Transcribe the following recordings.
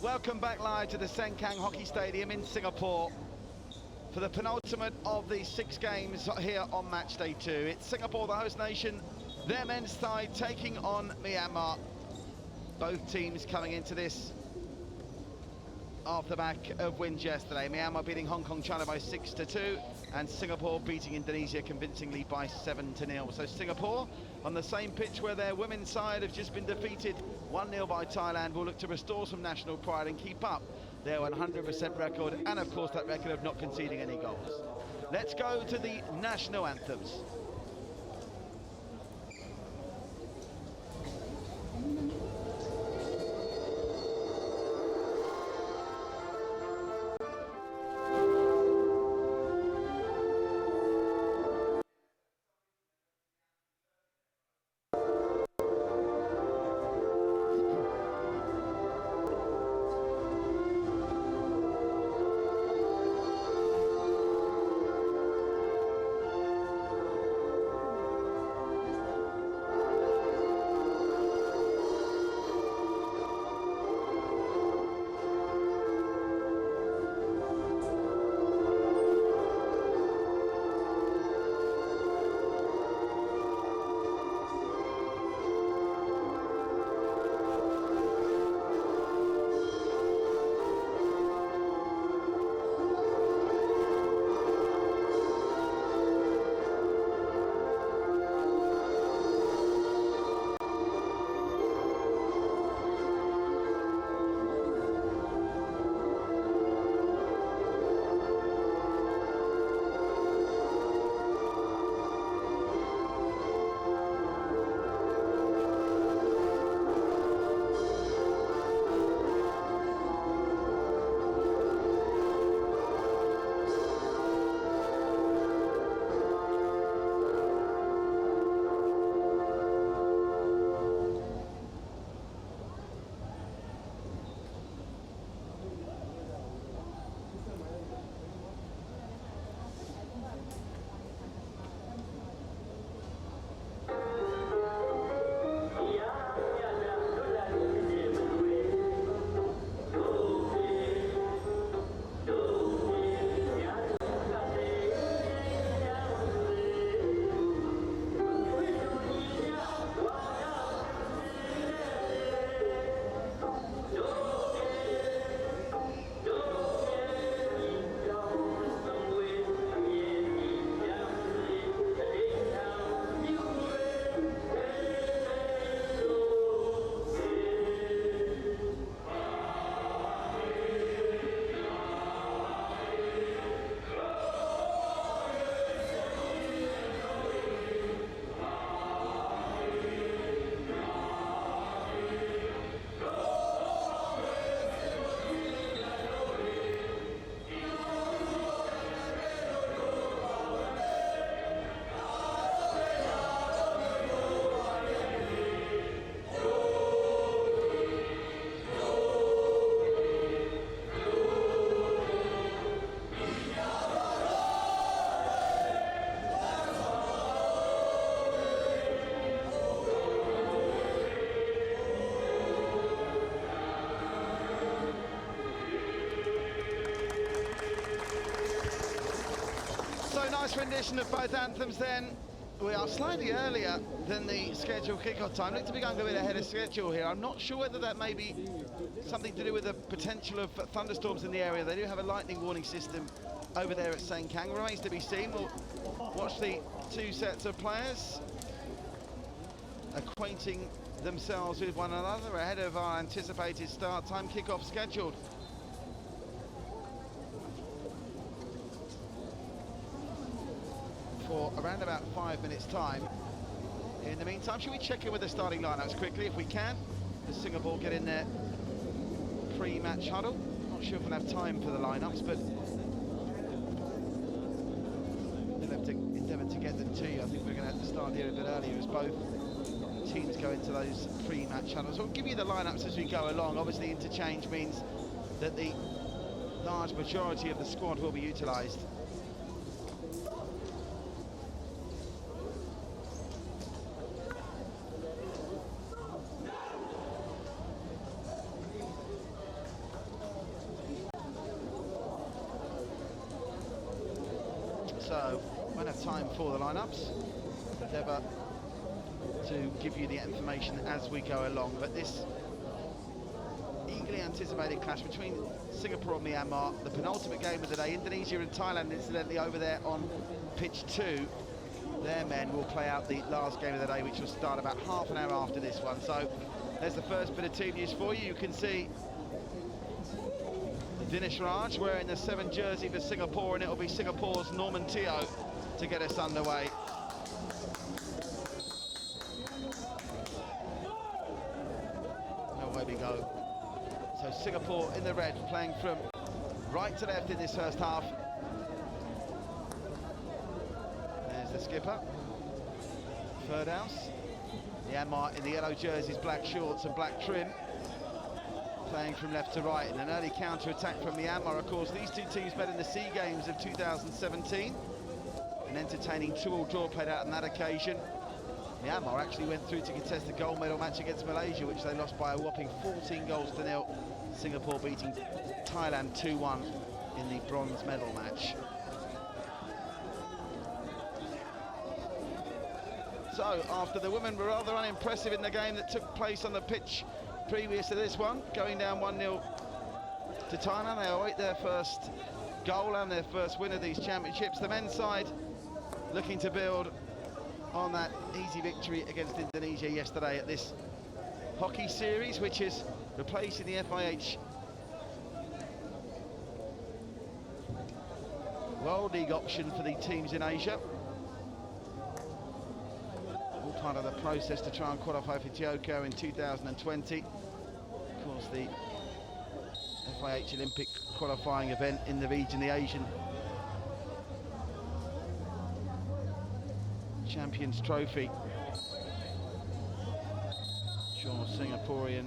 Welcome back live to the Sengkang Hockey Stadium in Singapore for the penultimate of the 6 games here on match day 2. It's Singapore, the host nation, their men's side taking on Myanmar. Both teams coming into this off the back of wins yesterday. Myanmar beating Hong Kong, China by 6-2, and Singapore beating Indonesia convincingly by 7-0. So Singapore, on the same pitch where their women's side have just been defeated 1-0 by Thailand, will look to restore some national pride and keep up their 100% record, and of course that record of not conceding any goals. Let's go to the national anthems. Rendition of both anthems then. We are slightly earlier than the scheduled kickoff time. Look to be going a bit ahead of schedule here. I'm not sure whether that may be something to do with the potential of thunderstorms in the area. They do have a lightning warning system over there at Sengkang. Remains to be seen. We'll watch the 2 sets of players acquainting themselves with one another ahead of our anticipated start time. Kickoff scheduled for around about 5 minutes time. In the meantime, should we check in with the starting lineups quickly if we can? Does Singapore get in their pre-match huddle? Not sure if we'll have time for the lineups, but we'll have to endeavour to get them to you. I think we're going to have to start here a bit earlier as both teams go into those pre-match huddles. We'll give you the lineups as we go along. Obviously, interchange means that the large majority of the squad will be utilised. So, won't have time for the lineups. Endeavour to give you the information as we go along. But this eagerly anticipated clash between Singapore and Myanmar, the penultimate game of the day. Indonesia and Thailand, incidentally, over there on pitch 2. Their men will play out the last game of the day, which will start about half an hour after this one. So there's the first bit of team news for you. You can see Dinesh Raj wearing the 7 jersey for Singapore, and it'll be Singapore's Norman Teo to get us underway. Away we go. So Singapore in the red, playing from right to left in this first half. There's the skipper, Firdaus. Myanmar in the yellow jerseys, black shorts and black trim, playing from left to right. And an early counter-attack from Myanmar. Of course, these two teams met in the SEA Games of 2017. An entertaining 2-all draw played out on that occasion. Myanmar actually went through to contest the gold medal match against Malaysia, which they lost by a whopping 14 goals to 0. Singapore beating Thailand 2-1 in the bronze medal match. So, after the women were rather unimpressive in the game that took place on the pitch previous to this one, going down 1-0 to Thailand, they await their first goal and their first win of these championships. The men's side looking to build on that easy victory against Indonesia yesterday at this hockey series, which is replacing the FIH World League option for the teams in Asia. All part of the process to try and qualify for Tokyo in 2020. Of course, the FIH Olympic qualifying event in the region, the Asian Champions Trophy. Sure, Singaporean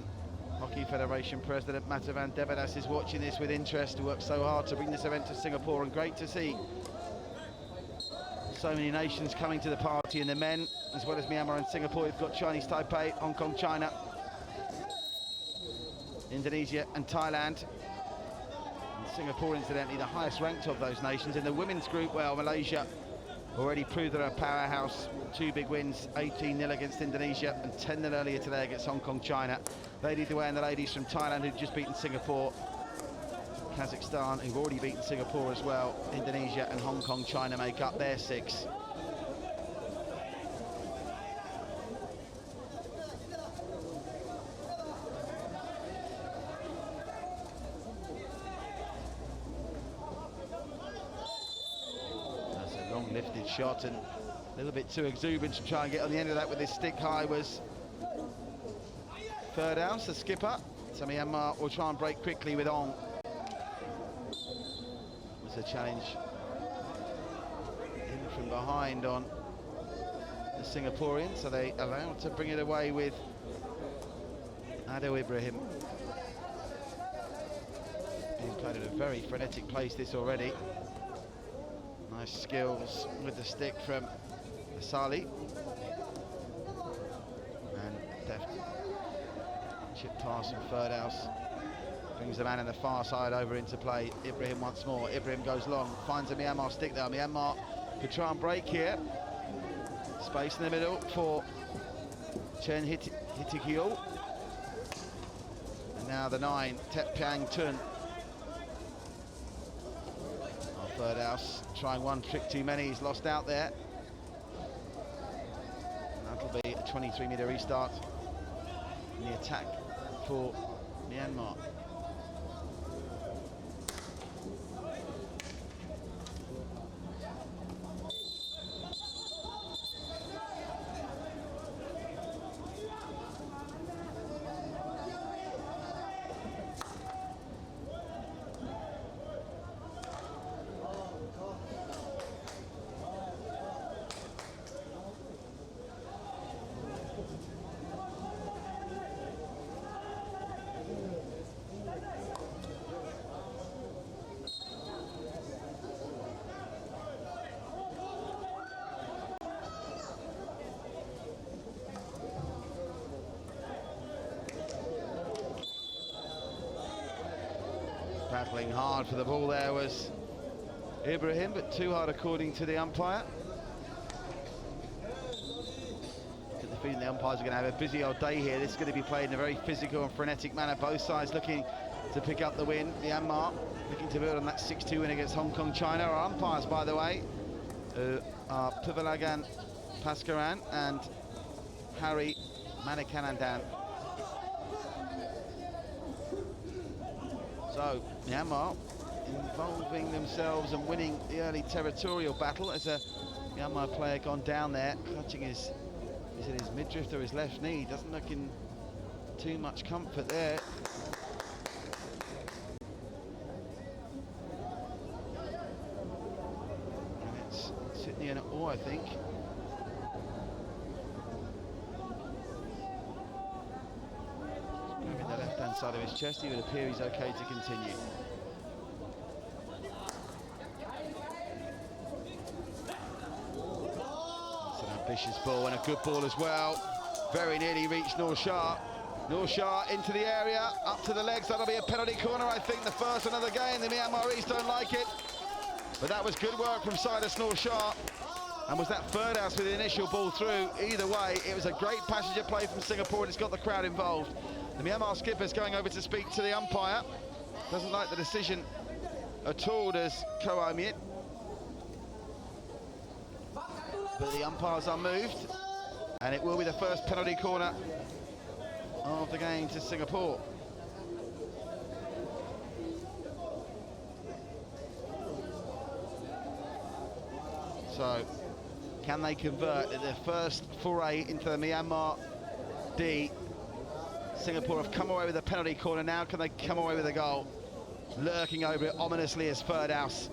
Hockey Federation President Matavan Devadas is watching this with interest. He worked so hard to bring this event to Singapore, and great to see so many nations coming to the party in the men, as well as Myanmar and Singapore. We've got Chinese Taipei, Hong Kong, China, Indonesia and Thailand. And Singapore, incidentally, the highest ranked of those nations. In the women's group, well, Malaysia already proved they're a powerhouse. 2 big wins, 18-0 against Indonesia and 10-0 earlier today against Hong Kong, China. They lead the way, and the ladies from Thailand, who've just beaten Singapore. Kazakhstan, who've already beaten Singapore as well. Indonesia and Hong Kong, China make up their 6. Lifted shot, and a little bit too exuberant to try and get on the end of that with his stick high was Firdaus, the skipper. So Myanmar will try and break quickly with Ong. It's a challenge in from behind on the Singaporeans, so they allowed to bring it away with Ado Ibrahim. He's played at a very frenetic pace this already. Nice skills with the stick from Asali. And deft chip pass from Firdaus. Brings the man in the far side over into play. Ibrahim once more. Ibrahim goes long, finds a Myanmar stick there. Myanmar could try and break here. Space in the middle for Chen Hitikio. And now the 9, Tep Piang Tun. Firdaus trying one trick too many, he's lost out there. That'll be a 23-metre restart in the attack for Myanmar. Battling hard for the ball there was Ibrahim, but too hard according to the umpire. Get the feeling the umpires are going to have a busy old day here. This is going to be played in a very physical and frenetic manner. Both sides looking to pick up the win. Myanmar looking to build on that 6-2 win against Hong Kong, China. Our umpires, by the way, are Pivalagan Paskaran and Harry Manikanandan. So Myanmar involving themselves and winning the early territorial battle as a Myanmar player gone down there, clutching his, is it his midriff or his left knee? Doesn't look in too much comfort there. And it's Sydney and all, I think. Grabbing the left-hand side of his chest, he would appear he's okay to continue. Ambitious ball and a good ball as well. Very nearly reached Noor Shah. Noor Shah into the area, up to the legs. That'll be a penalty corner, I think, the first of the game. The Myanmaris don't like it. But that was good work from Sidus Noor Shah. And was that third house with the initial ball through? Either way, it was a great passenger play from Singapore, and it's got the crowd involved. The Myanmar skipper's going over to speak to the umpire. Doesn't like the decision at all, does Ko Aimiet. But the umpires are moved, and it will be the first penalty corner of the game to Singapore. So, can they convert at their first foray into the Myanmar D? Singapore have come away with a penalty corner. Now can they come away with a goal? Lurking over it ominously is third house.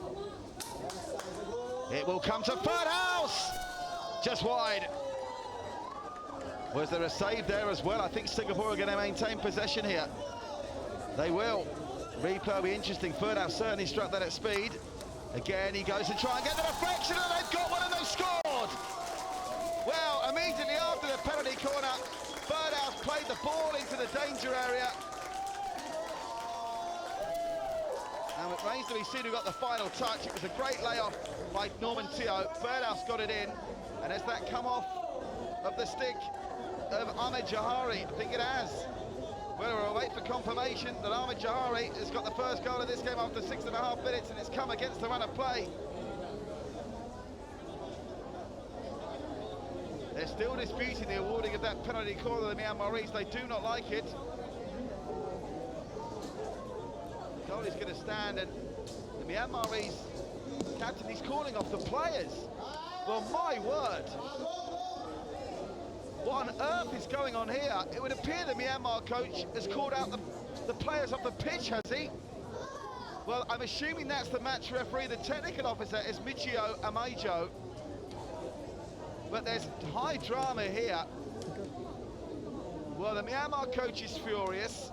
It will come to third house! Just wide. Was there a save there as well? I think Singapore are going to maintain possession here. They will. Replay will be interesting. Third house certainly struck that at speed. Again, he goes to try and get the deflection, and they've got one and they've scored! Well, immediately after the penalty corner, third house played the ball into the danger area. And it remains to be seen who got the final touch. It was a great layoff by Norman Teo. Third house got it in. And has that come off of the stick of Ahmed Jahari? I think it has. Well, we'll wait for confirmation that Ahmed Jahari has got the first goal of this game after 6.5 minutes, and it's come against the run of play. They're still disputing the awarding of that penalty corner to the Myanmaris. They do not like it. The goal is going to stand, and the Myanmaris captain, he's calling off the players. Well, my word. What on earth is going on here? It would appear the Myanmar coach has called out the players off the pitch, has he? Well, I'm assuming that's the match referee. The technical officer is Michio Amajo. But there's high drama here. Well, the Myanmar coach is furious.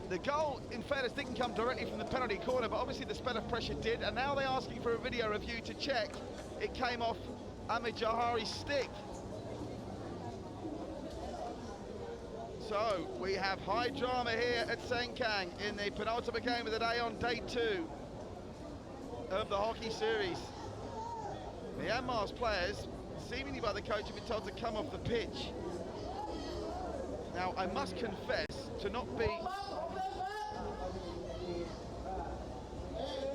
The goal, in fairness, didn't come directly from the penalty corner, but obviously the spell of pressure did, and now they're asking for a video review to check it came off Ahmed Jahari's stick. So, we have high drama here at Sengkang in the penultimate game of the day on day 2 of the hockey series. Myanmar's players, seemingly by the coach, have been told to come off the pitch. Now, I must confess to not be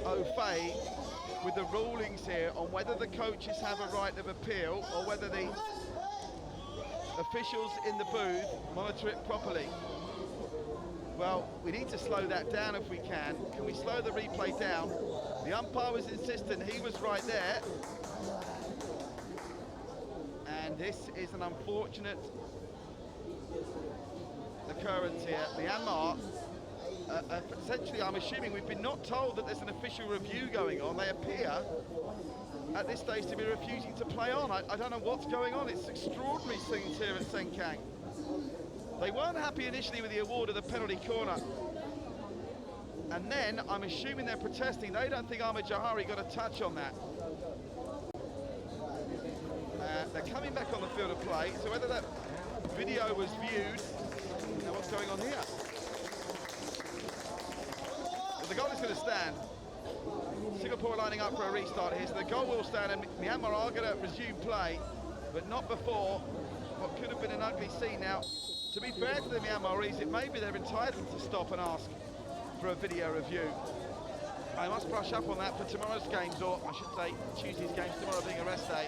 au fait with the rulings here on whether the coaches have a right of appeal or whether the officials in the booth monitor it properly. Well, we need to slow that down if we can. Can we slow the replay down? The umpire was insistent he was right there. And this is an unfortunate occurrence here. Myanmar, essentially, I'm assuming we've been not told that there's an official review going on. They appear at this stage to be refusing to play on. I don't know what's going on. It's extraordinary scenes here at Sengkang. They weren't happy initially with the award of the penalty corner. And then, I'm assuming they're protesting. They don't think Ahmed Jahari got a touch on that. They're coming back on the field of play. So whether that video was viewed, now what's going on here? The goal is going to stand. Singapore are lining up for a restart here, so the goal will stand and Myanmar are going to resume play, but not before what could have been an ugly scene. Now, to be fair to the Myanmaris, it may be they're entitled to stop and ask for a video review. I must brush up on that for tomorrow's games, or I should say Tuesday's games, tomorrow being a rest day.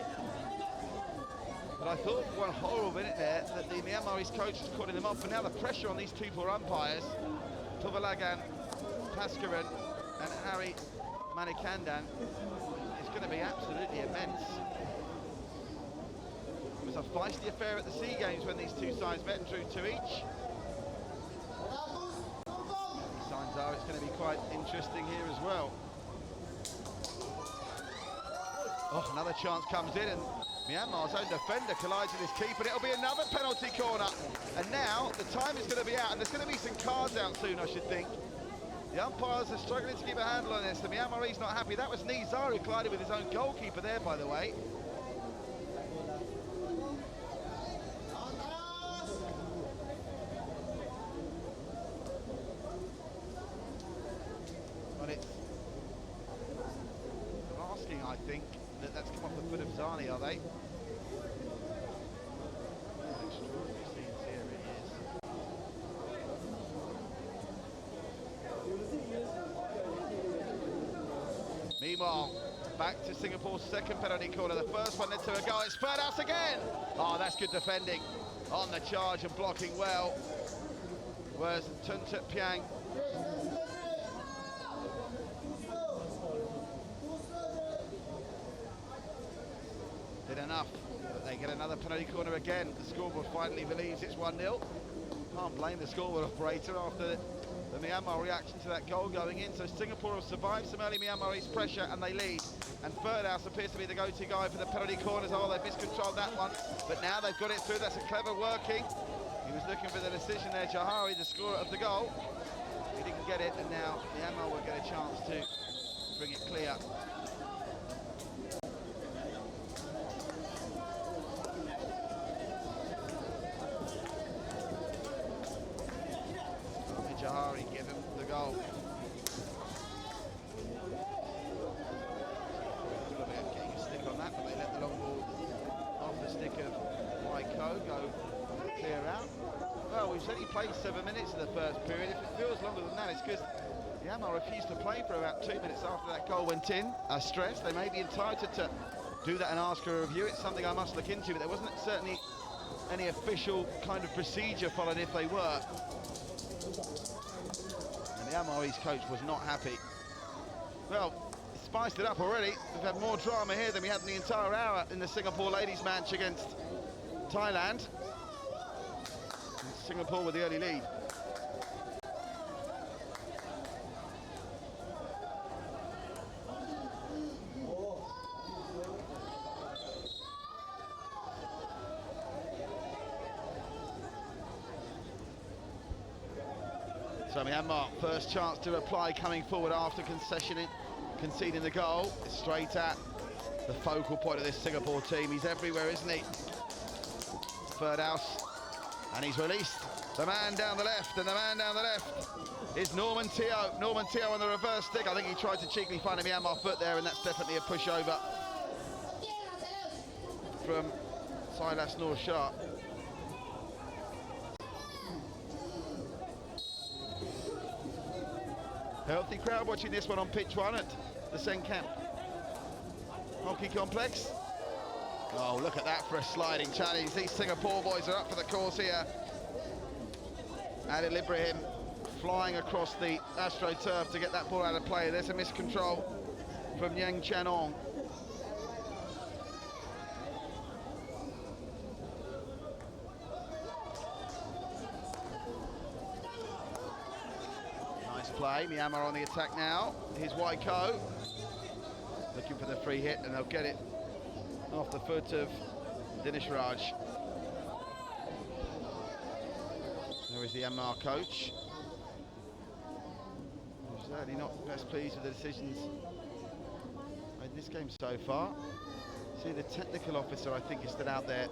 But I thought for one horrible minute there that the Myanmarese coach was calling them off, but now the pressure on these two poor umpires, Tovalagan Paskaran and Harry Manikandan, is going to be absolutely immense. It was a feisty affair at the SEA Games when these two sides met and drew 2 each. Signs are it's going to be quite interesting here as well. Oh, another chance comes in and Myanmar's own defender collides with his keeper, and it'll be another penalty corner. And now the time is going to be out, and there's going to be some cards out soon, I should think. The umpires are struggling to keep a handle on this. The Myanmarese not happy. That was Nizar who collided with his own goalkeeper there, by the way. But it's they're asking, I think, that that's come off the foot of Zani, are they? Extraordinary scenes here, it is. Meanwhile, back to Singapore's second penalty corner. The first one led to a goal. It's Ferdaus again. Oh, that's good defending on the charge and blocking well. Whereas Tuntut Piang did enough, but they get another penalty corner again. The scoreboard finally believes it's 1-0. Can't blame the scoreboard operator after the Myanmar reaction to that goal going in. So Singapore have survived some early Myanmarese pressure and they lead. And Ferdaus appears to be the go-to guy for the penalty corners. Oh, they've miscontrolled that one, but now they've got it through. That's a clever working. He was looking for the decision there, Jahari, the scorer of the goal. He didn't get it, and now Myanmar will get a chance to bring it clear. Jahari give him the goal. A little bit of getting a stick on that, but they let the long ball off the stick of Waiko go clear out. Well, we've only played 7 minutes in the first period. If it feels longer than that, it's because Myanmar refused to play for about 2 minutes after that goal went in. I stress they may be entitled to do that and ask for a review. It's something I must look into, but there wasn't certainly any official kind of procedure followed if they were. And the Myanmarese coach was not happy. Well, it's spiced it up already. We've had more drama here than we had in the entire hour in the Singapore ladies match against Thailand. And Singapore with the early lead. So Myanmar, first chance to reply coming forward after conceding the goal. It's straight at the focal point of this Singapore team. He's everywhere, isn't he? Ferdaus, and he's released. The man down the left, and the man down the left is Norman Teo. Norman Teo on the reverse stick. I think he tried to cheekily find a Myanmar foot there, and that's definitely a pushover from Silas Noor Shah. Healthy crowd watching this one on pitch 1 at the Sengkang Hockey Complex. Oh, look at that for a sliding challenge. These Singapore boys are up for the course here. Adil Ibrahim flying across the AstroTurf to get that ball out of play. There's a miscontrol from Yang Chanong. Play. Myanmar on the attack now. Here's Waiko looking for the free hit, and they'll get it off the foot of Dinesh Raj. There is the Myanmar coach. He's certainly not best pleased with the decisions in this game so far. See, the technical officer, I think, is still out there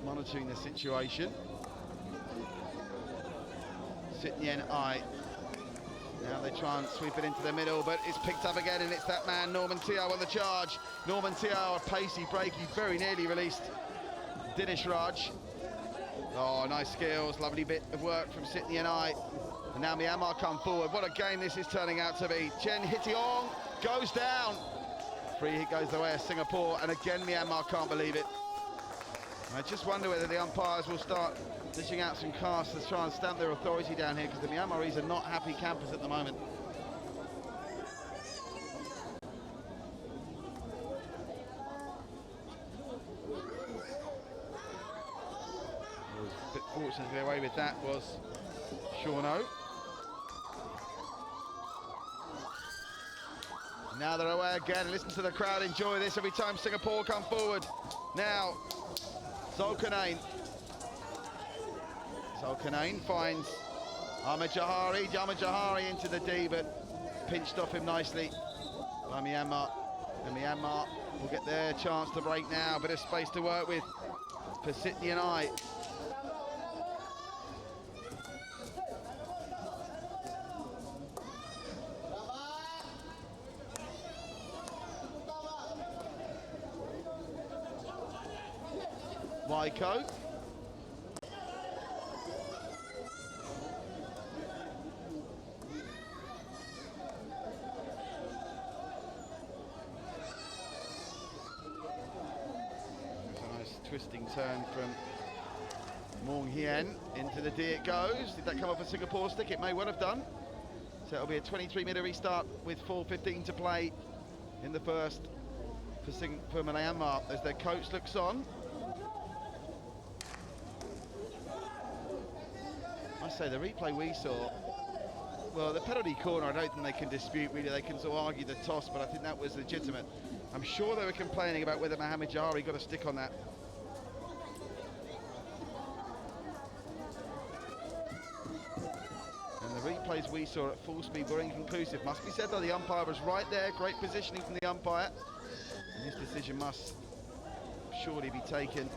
monitoring the situation. Sit Nyen Ai. Now they try and sweep it into the middle, but it's picked up again, and it's that man, Norman Teo, on the charge. Norman Teo, a pacey break. He very nearly released Dinesh Raj. Oh, nice skills, lovely bit of work from Sydney and I. And now Myanmar come forward. What a game this is turning out to be. Chen Hitiong goes down. Free hit goes the way of Singapore, and again Myanmar can't believe it. I just wonder whether the umpires will start dishing out some casts to try and stamp their authority down here, because the Myanmaris are not happy campers at the moment. A bit fortunate to get away with that was Shauno. Now they're away again. Listen to the crowd enjoy this every time Singapore come forward. Now, Zulkarnain finds Ahmed Jahari. Ahmed Jahari into the D, but pinched off him nicely by Myanmar. And Myanmar will get their chance to break now. Bit of space to work with for Sydney and I. Waiko. Nice twisting turn from Mong Hien into the D it goes. Did that come off a Singapore stick? It may well have done. So it'll be a 23-metre restart with 4:15 to play in the first for Myanmar as their coach looks on. I say the replay we saw, well, the penalty corner I don't think they can dispute really. They can sort of argue the toss, but I think that was legitimate. I'm sure they were complaining about whether Mohamed Jahari got a stick on that. And the replays we saw at full speed were inconclusive. Must be said though, the umpire was right there. Great positioning from the umpire. And this decision must surely be taken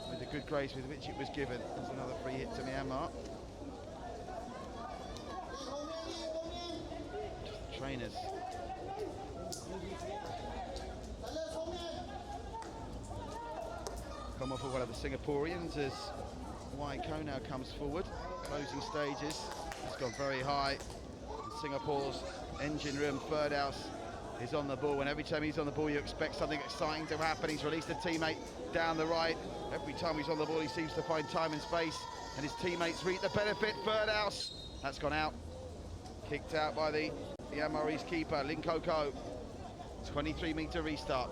with the good grace with which it was given. There's another free hit to Myanmar. Just the trainers. Come off of one of the Singaporeans as Waiko now comes forward. Closing stages. It's gone very high. And Singapore's engine room, Ferdaus, is on the ball, and every time he's on the ball you expect something exciting to happen. He's released a teammate down the right. Every time he's on the ball he seems to find time and space, and his teammates reap the benefit. Ferdaus, that's gone out. Kicked out by the Myanmarese keeper, Ling Koko. 23-metre restart.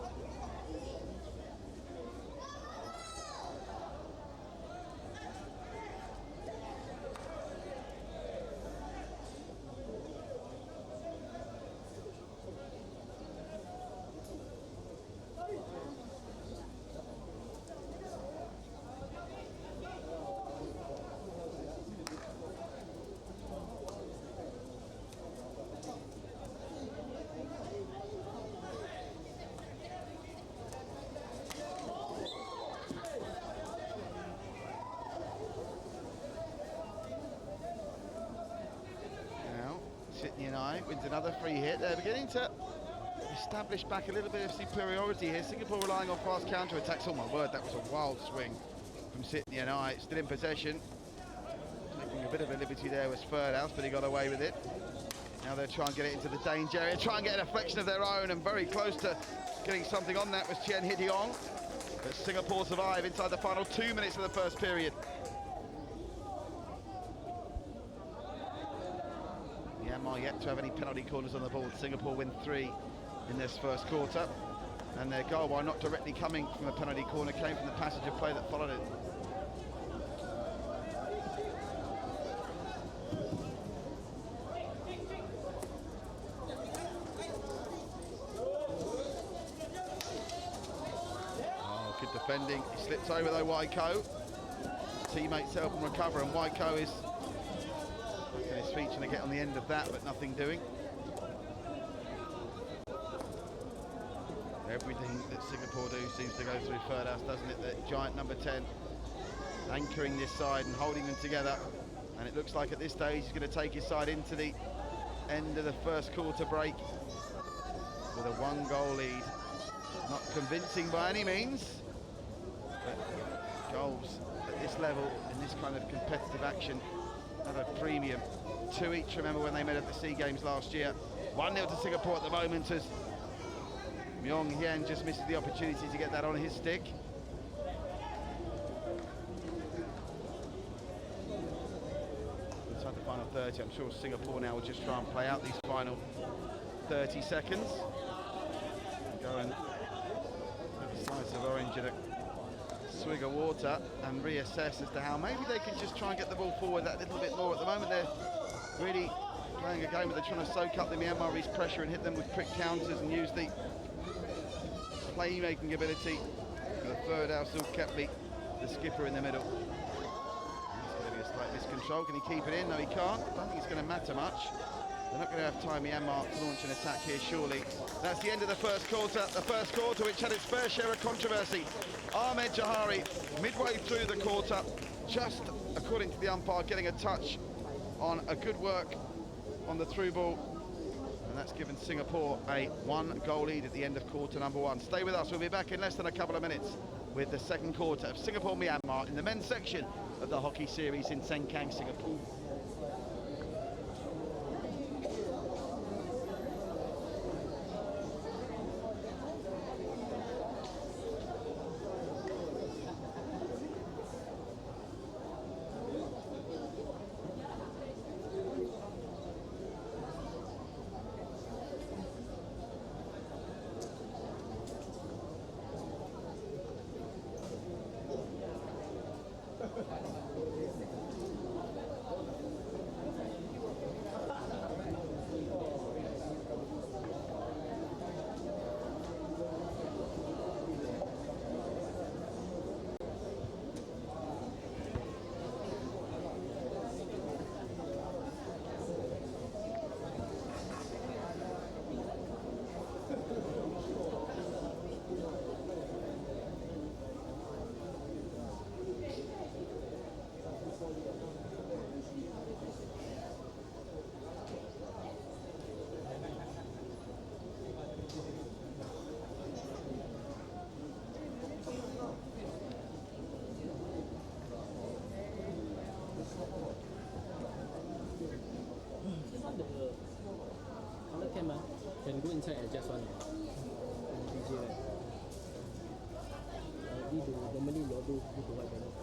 Sydney and I wins another free hit. They're beginning to establish back a little bit of superiority here. Singapore relying on fast counter-attacks. Oh my word, that was a wild swing from Sydney and I. Still in possession. Taking a bit of a liberty there was Ferdaus, but he got away with it. Now they'll try and get it into the danger area, try and get a deflection of their own, and very close to getting something on that was Chen Hitiong. But Singapore survive inside the final 2 minutes of the first period. Myanmar yet to have any penalty corners on the ball. Singapore win 3 in this first quarter, and their goal, while not directly coming from a penalty corner, came from the passage of play that followed it. Oh, good defending. He slips over though, Waiko. Teammates help him recover, and Waiko is his feet trying to get on the end of that, but nothing doing. Everything that Singapore do seems to go through Ferdaus, doesn't it? The giant number 10 anchoring this side and holding them together. And it looks like at this stage he's going to take his side into the end of the first quarter break with a 1-goal lead. Not convincing by any means, but goals at this level, in this kind of competitive action, have a premium. 2 each, remember when they met at the SEA Games last year. 1-0 to Singapore at the moment as Myong Hien just misses the opportunity to get that on his stick. Inside the final 30, I'm sure Singapore now will just try and play out these final 30 seconds. Go and have a slice of orange and a swig of water and reassess as to how maybe they can just try and get the ball forward that little bit more. At the moment they're really playing a game where they're trying to soak up the Myanmarese pressure and hit them with quick counters and use the playmaking ability of Ferdow Kepley, the skipper in the middle. It's going to be a slight miscontrol. Can he keep it in? No, he can't. I don't think it's going to matter much. They're not going to have time, Myanmar, to launch an attack here, surely. That's the end of the first quarter. The first quarter, which had its fair share of controversy. Ahmed Jahari, midway through the quarter, just, according to the umpire, getting a touch on a good work on the through ball. And that's given Singapore a 1-goal lead at the end of quarter number 1. Stay with us. We'll be back in less than a couple of minutes with the second quarter of Singapore-Myanmar in the men's section of the hockey series in Sengkang, Singapore. Can go inside and adjust one. DJ right. We do normally you do what they know.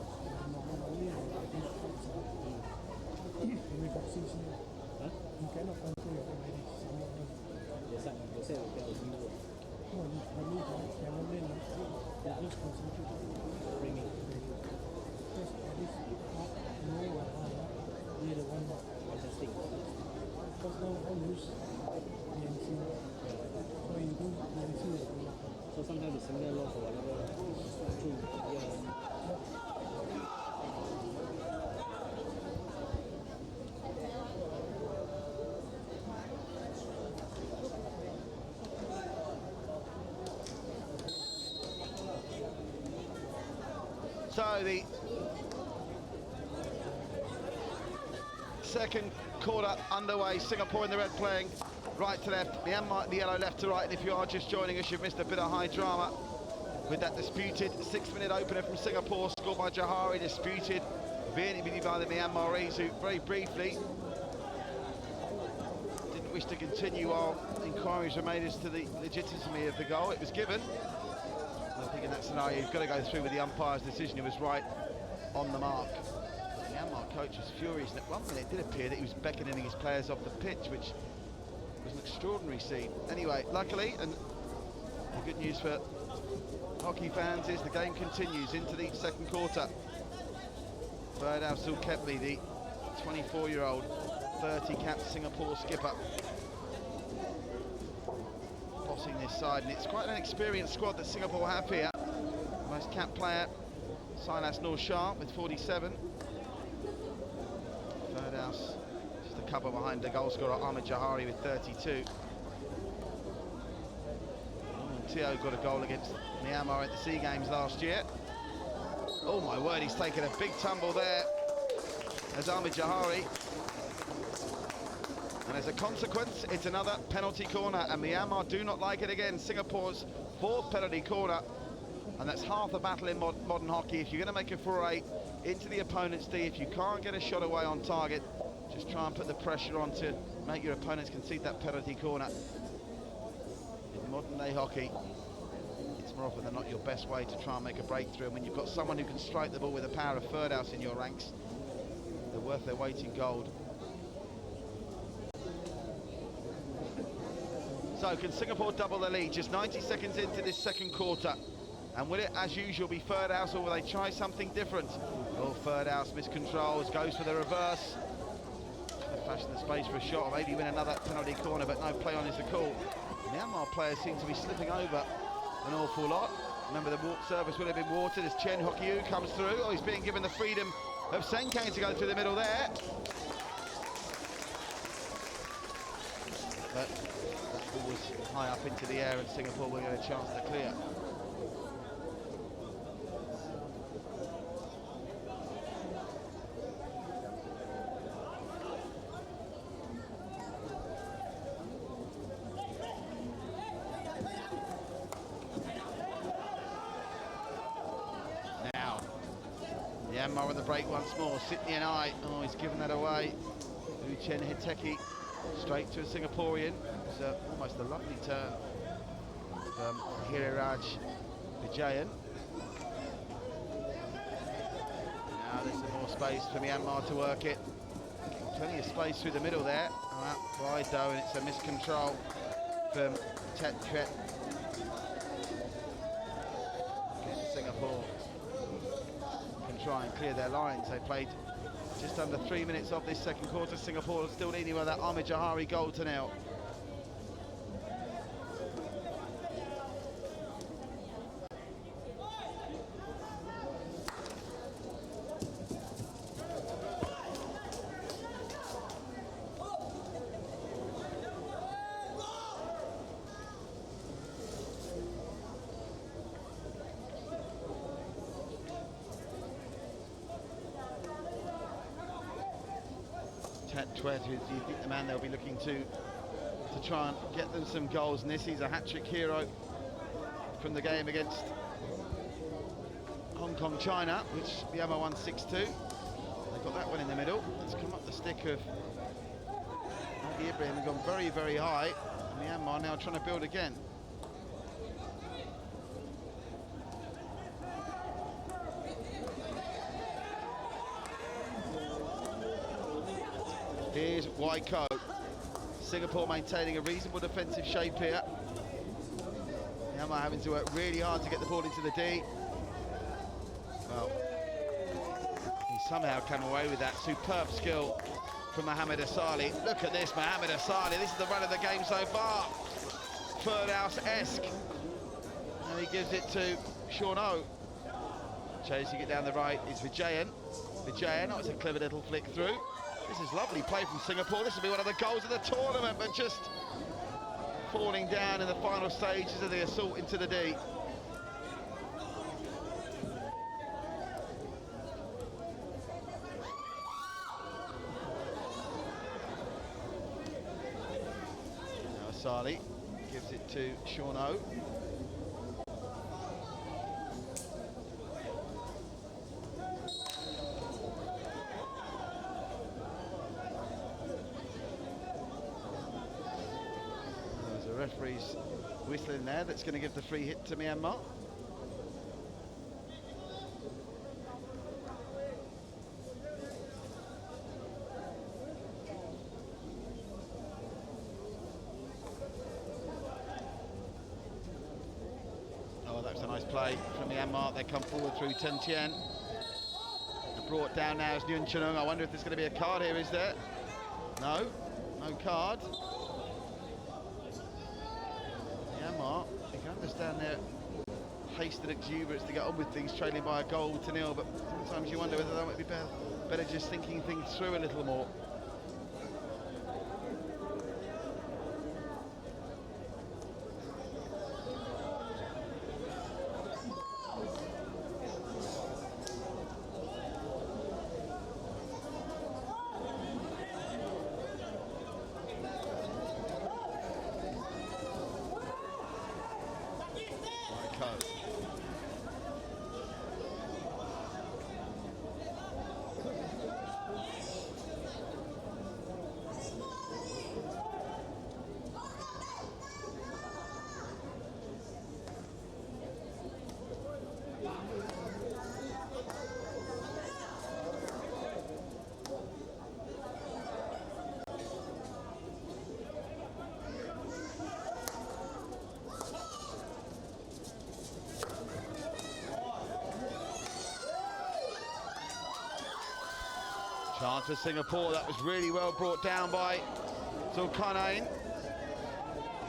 Huh? You cannot control your body. Yes, you say you can do. No, you cannot learn. You just concentrate. Bring it. Because at least know what they the one adjusting. Because now all use so sometimes the similar law for whatever true. So the second quarter underway. Singapore in the red playing right to left, Myanmar in the yellow left to right. And if you are just joining us, you've missed a bit of high drama with that disputed 6-minute opener from Singapore, scored by Jahari, disputed vehemently by the Myanmarese, who very briefly didn't wish to continue while inquiries were made as to the legitimacy of the goal. It was given. I think in that scenario, you've got to go through with the umpire's decision. He was right on the mark. The Myanmar coach was furious, and at one minute it did appear that he was beckoning his players off the pitch, which was an extraordinary scene. Anyway, luckily, and the good news for hockey fans is the game continues into the second quarter. Ferdow Kepley, the 24-year-old, 30-cap Singapore skipper, bossing this side, and it's quite an experienced squad that Singapore have here. Most cap player, Silas Noor Shah with 47. Ferdow just a couple behind the goal scorer Ahmed Jahari with 32. Teo got a goal against Myanmar at the SEA Games last year. Oh my word, he's taken a big tumble there as Ahmed Jahari And as a consequence, it's another penalty corner, and Myanmar do not like it again. Singapore's fourth penalty corner, and that's half the battle in modern hockey. If you're going to make a foray into the opponent's D, if you can't get a shot away on target, just try and put the pressure on to make your opponents concede that penalty corner. In modern day hockey, it's more often than not your best way to try and make a breakthrough, and when you've got someone who can strike the ball with the power of third house in your ranks, they're worth their weight in gold. So can Singapore double the lead? Just 90 seconds into this second quarter. And will it, as usual, be third house, or will they try something different? Oh, third house miscontrols, goes for the reverse. They fashion the space for a shot, or maybe win another penalty corner, but no play on is the call. Myanmar players seem to be slipping over an awful lot. Remember, the service would have been watered as Chen Hokiu comes through. Oh, he's being given the freedom of Senkang to go through the middle there. But that ball was high up into the air, and Singapore will get a chance to clear. Now, Myanmar on the break once more. Sydney and I. Oh, he's given that away. Chen Hiteki straight to a Singaporean. It's almost a lovely turn from Hiriraj Vijayan. Now there's some more space for Myanmar to work it. Plenty of space through the middle there. Oh, out wide though, and it's a miscontrol from Tet Tret. Singapore can try and clear their lines. They played just under 3 minutes of this second quarter. Singapore still leading with that Ahmed Jahari goal to nil. Twet, who's the man they'll be looking to try and get them some goals. Nissi's a hat-trick hero from the game against Hong Kong China, which Myanmar won 6-2. They got that one in the middle. It's come up the stick of Adi Ibrahim and gone very, very high. Myanmar now trying to build again. Here's Waiko. Singapore maintaining a reasonable defensive shape here. Myanmar having to work really hard to get the ball into the D. Well, he somehow came away with that superb skill from Mohamed Asali. Look at this, Mohamed Asali. This is the run of the game so far. Third house-esque. And he gives it to Sean O. Chasing it down the right is Vijayan. Vijayan, that was a clever little flick through. This is lovely play from Singapore. This will be one of the goals of the tournament, but just falling down in the final stages of the assault into the D. Now Asali gives it to Sean O. Referee's whistling there. That's going to give the free hit to Myanmar. Oh, that was a nice play from Myanmar. They come forward through Ten Tien. Brought down now is Nguyen Chunung. I wonder if there's going to be a card here, is there? No, no card. Myanmar, you can understand their haste and exuberance to get on with things, trailing by a goal to nil, but sometimes you wonder whether that might be better just thinking things through a little more. chance for Singapore. That was really well brought down by Zulkarnain.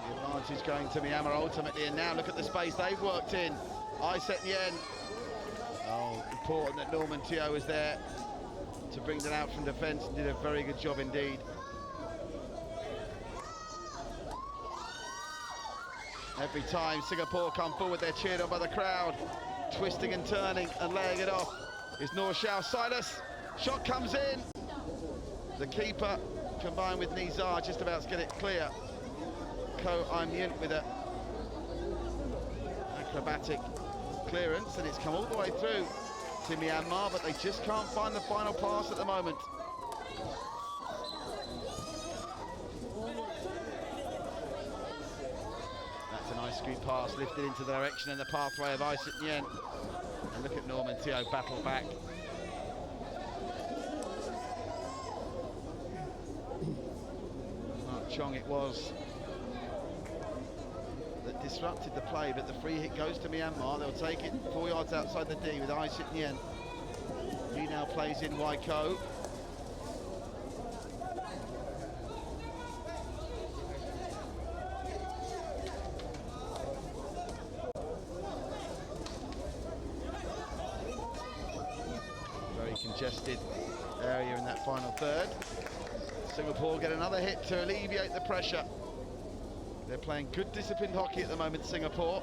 The advantage going to Myanmar ultimately, and now look at the space they've worked in. Iset Yen. Oh, important that Norman Teo was there to bring that out from defence and did a very good job indeed. Every time Singapore come forward, they're cheered on by the crowd, twisting and turning and laying it off. Is Noor Shao Silas. Shot comes in. The keeper combined with Nizar just about to get it clear. Ko Imyint with a acrobatic clearance, and it's come all the way through to Myanmar, but they just can't find the final pass at the moment. That's a nice scoop pass lifted into the direction and the pathway of Iset Yen. And look at Norman Teo battle back. Mark Chong it was that disrupted the play, but the free hit goes to Myanmar. They'll take it 4 yards outside the D with Iset Yen. He now plays in Waiko. Very congested area in that final third. Singapore get another hit to alleviate the pressure. They're playing good disciplined hockey at the moment, Singapore.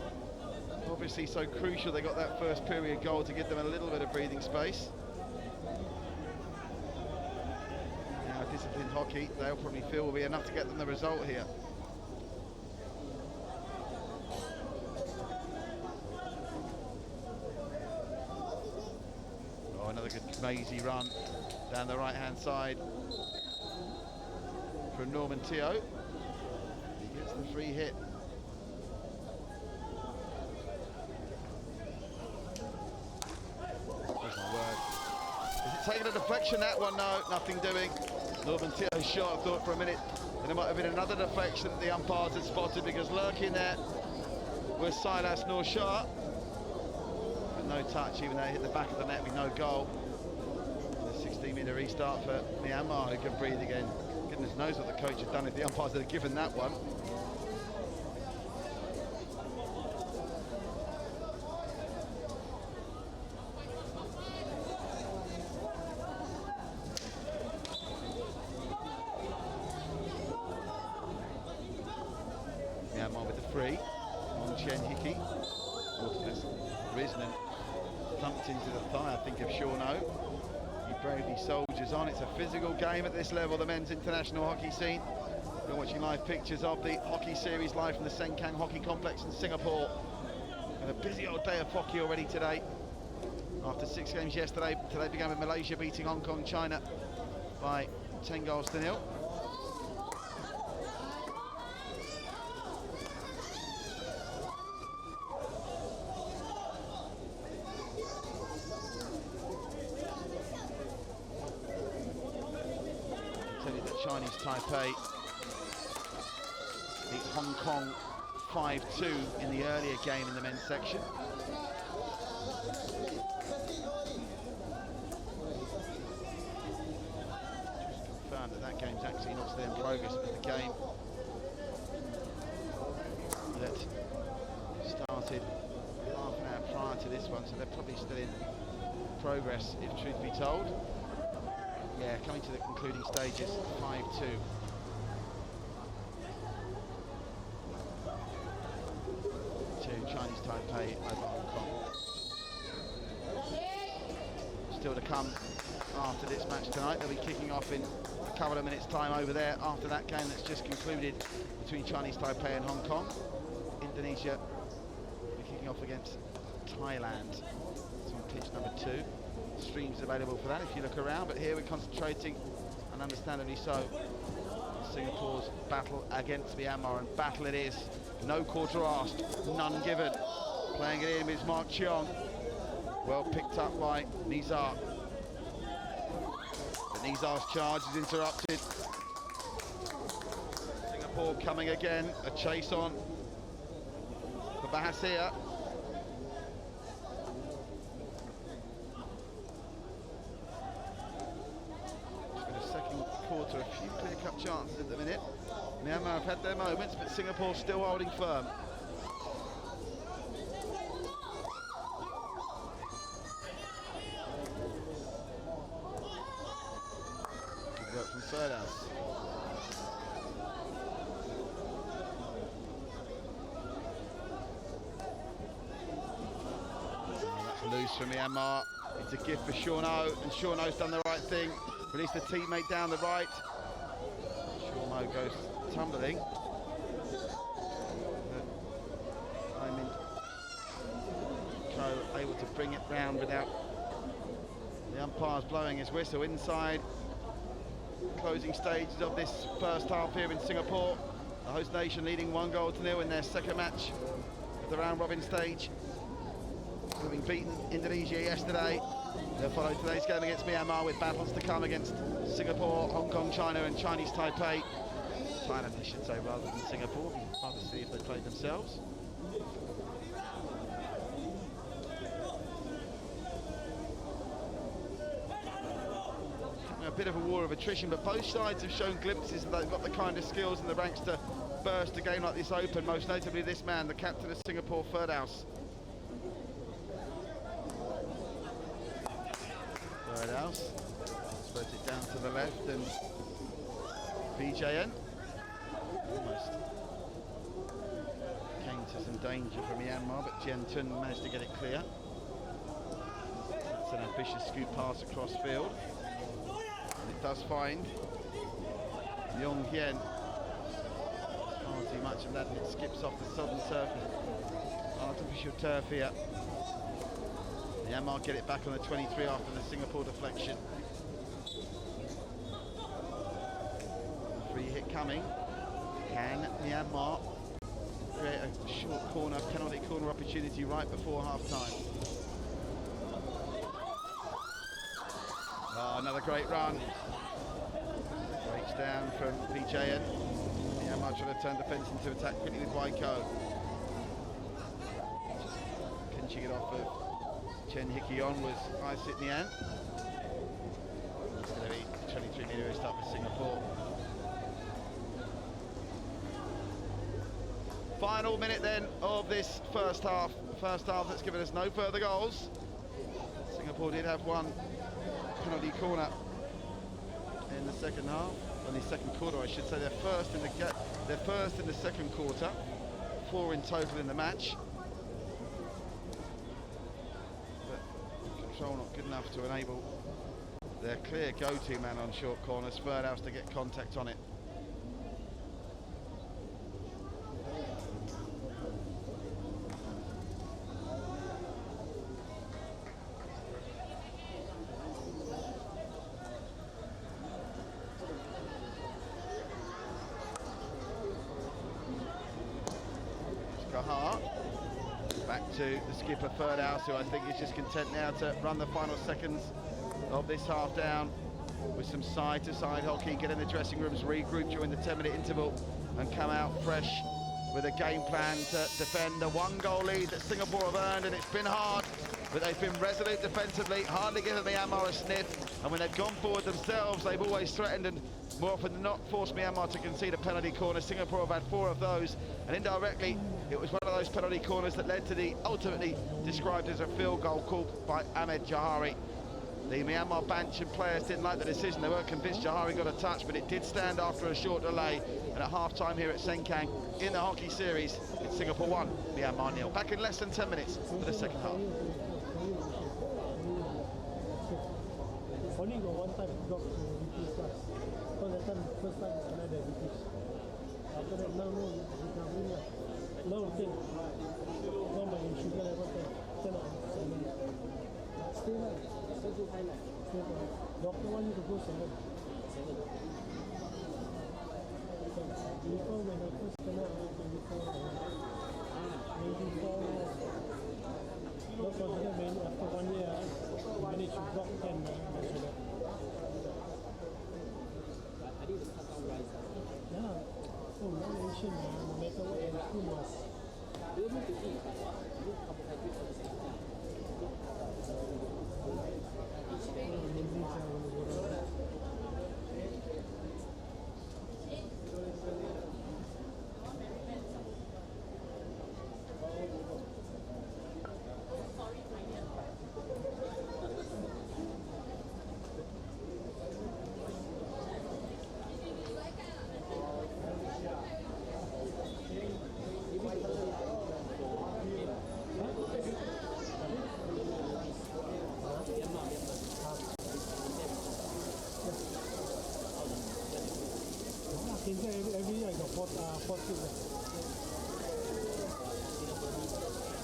Obviously so crucial they got that first period goal to give them a little bit of breathing space. Now disciplined hockey, they'll probably feel will be enough to get them the result here. Oh, another good mazy run down the right-hand side from Norman Teo. He gets the free hit. That's my word. Is it taking a deflection, that one? No, nothing doing. Norman Teo's shot, I thought for a minute that it might have been another deflection that the umpires had spotted, because lurking there was Silas Noor Shah. But no touch, even though it hit the back of the net with no goal. The 16-metre restart for Myanmar, who can breathe again. Goodness knows what the coach had done if the umpires had given that one. Myanmar with the free. On Chen Hickey. Risnan thumped into the thigh, I think, of Shauno. You bravely soldiers on. It's a physical game at this level, the men's international hockey scene. You're watching live pictures of the hockey series live from the Sengkang Hockey Complex in Singapore. And a busy old day of hockey already today. After 6 games yesterday, today began with Malaysia beating Hong Kong, China by 10 goals to 0. Chinese Taipei beat Hong Kong 5-2 in the earlier game in the men's section. Just confirmed that that game's actually not still in progress, but the game that started half an hour prior to this one, so they're probably still in progress, if truth be told. Yeah, coming to the concluding stages, 5-2. To Chinese Taipei over Hong Kong. Still to come after this match tonight. They'll be kicking off in a couple of minutes' time over there after that game that's just concluded between Chinese Taipei and Hong Kong. Indonesia will be kicking off against Thailand. It's on pitch number 2. Streams available for that if you look around, but here we're concentrating, and understandably so, on Singapore's battle against Myanmar, and battle it is. No quarter asked, none given. Playing it in is Mark Cheong. Well picked up by Nizar. But Nizar's charge is interrupted. Singapore coming again, a chase on for Bahasia. quarter. A few clear-cut chances at the minute. Myanmar have had their moments, but Singapore still holding firm. Good work from Ferdhouse. Loose from Myanmar. It's a gift for Sean O, and Sean O's done the right thing. Released the teammate down the right. Sean O goes tumbling. I mean, Co able to bring it round without the umpires blowing his whistle. Inside closing stages of this first half here in Singapore. The host nation leading 1-0 in their second match of the round robin stage. Having beaten Indonesia yesterday, they'll follow today's game against Myanmar with battles to come against Singapore, Hong Kong, China and Chinese Taipei. Thailand, I should say, rather than Singapore. We'd rather see if they play themselves. A bit of a war of attrition, but both sides have shown glimpses that they've got the kind of skills in the ranks to burst a game like this open, most notably this man, the captain of Singapore, Ferdhouse. Ferdhouse spreads it down to the left, and VJN almost came to some danger from Myanmar, but Jen Tun managed to get it clear. It's an ambitious scoop pass across field. And it does find Yong Hien. Far too much of that, and it skips off the southern turf, artificial turf here. Myanmar get it back on the 23 after the Singapore deflection. Free hit coming. Can Myanmar create a short corner, penalty corner opportunity right before half-time? Oh, another great run. Breaks down from VJN. Myanmar trying to turn defence into attack quickly with Waiko. Just pinching it off of Chen Hikion was Ai Sit Nian. It's going to be 23-metre start for Singapore. Final minute then of this first half. First half that's given us no further goals. Singapore did have one penalty corner in the second half, in the second quarter I should say. They're first in the second quarter, 4 in total in the match. Control not good enough to enable their clear go-to man on short corners, Ferdhouse, to get contact on it. Back to the skipper Ferdhouse, who I think is just content now to run the final seconds of this half down with some side-to-side hockey, get in the dressing rooms, regroup during the 10-minute interval and come out fresh with a game plan to defend the 1-goal lead that Singapore have earned. And it's been hard, but they've been resolute defensively, hardly given Myanmar a sniff, and when they've gone forward themselves, they've always threatened and more often than not forced Myanmar to concede a penalty corner. Singapore have had 4 of those, and indirectly it was one of those penalty corners that led to the ultimately described as a field goal called by Ahmed Jahari. The Myanmar bench and players didn't like the decision. They weren't convinced Jahari got a touch, but it did stand after a short delay. And at half-time here at Sengkang in the hockey series, it's Singapore 1, Myanmar 0. Back in less than 10 minutes for the second half. Only got one time drop to British class. Because that time, first time it's another British. After that, now no, recovering. Now okay. Now my sugar level 10 out of 7. Still like, still go high like. Doctor want you to go 7. Before when I first came out, before, not consider many, after 1 year, I managed to drop 10 my sugar. Yeah. So one nation, no matter what, and who must. You need to eat carbohydrates at the same time. 4 seats.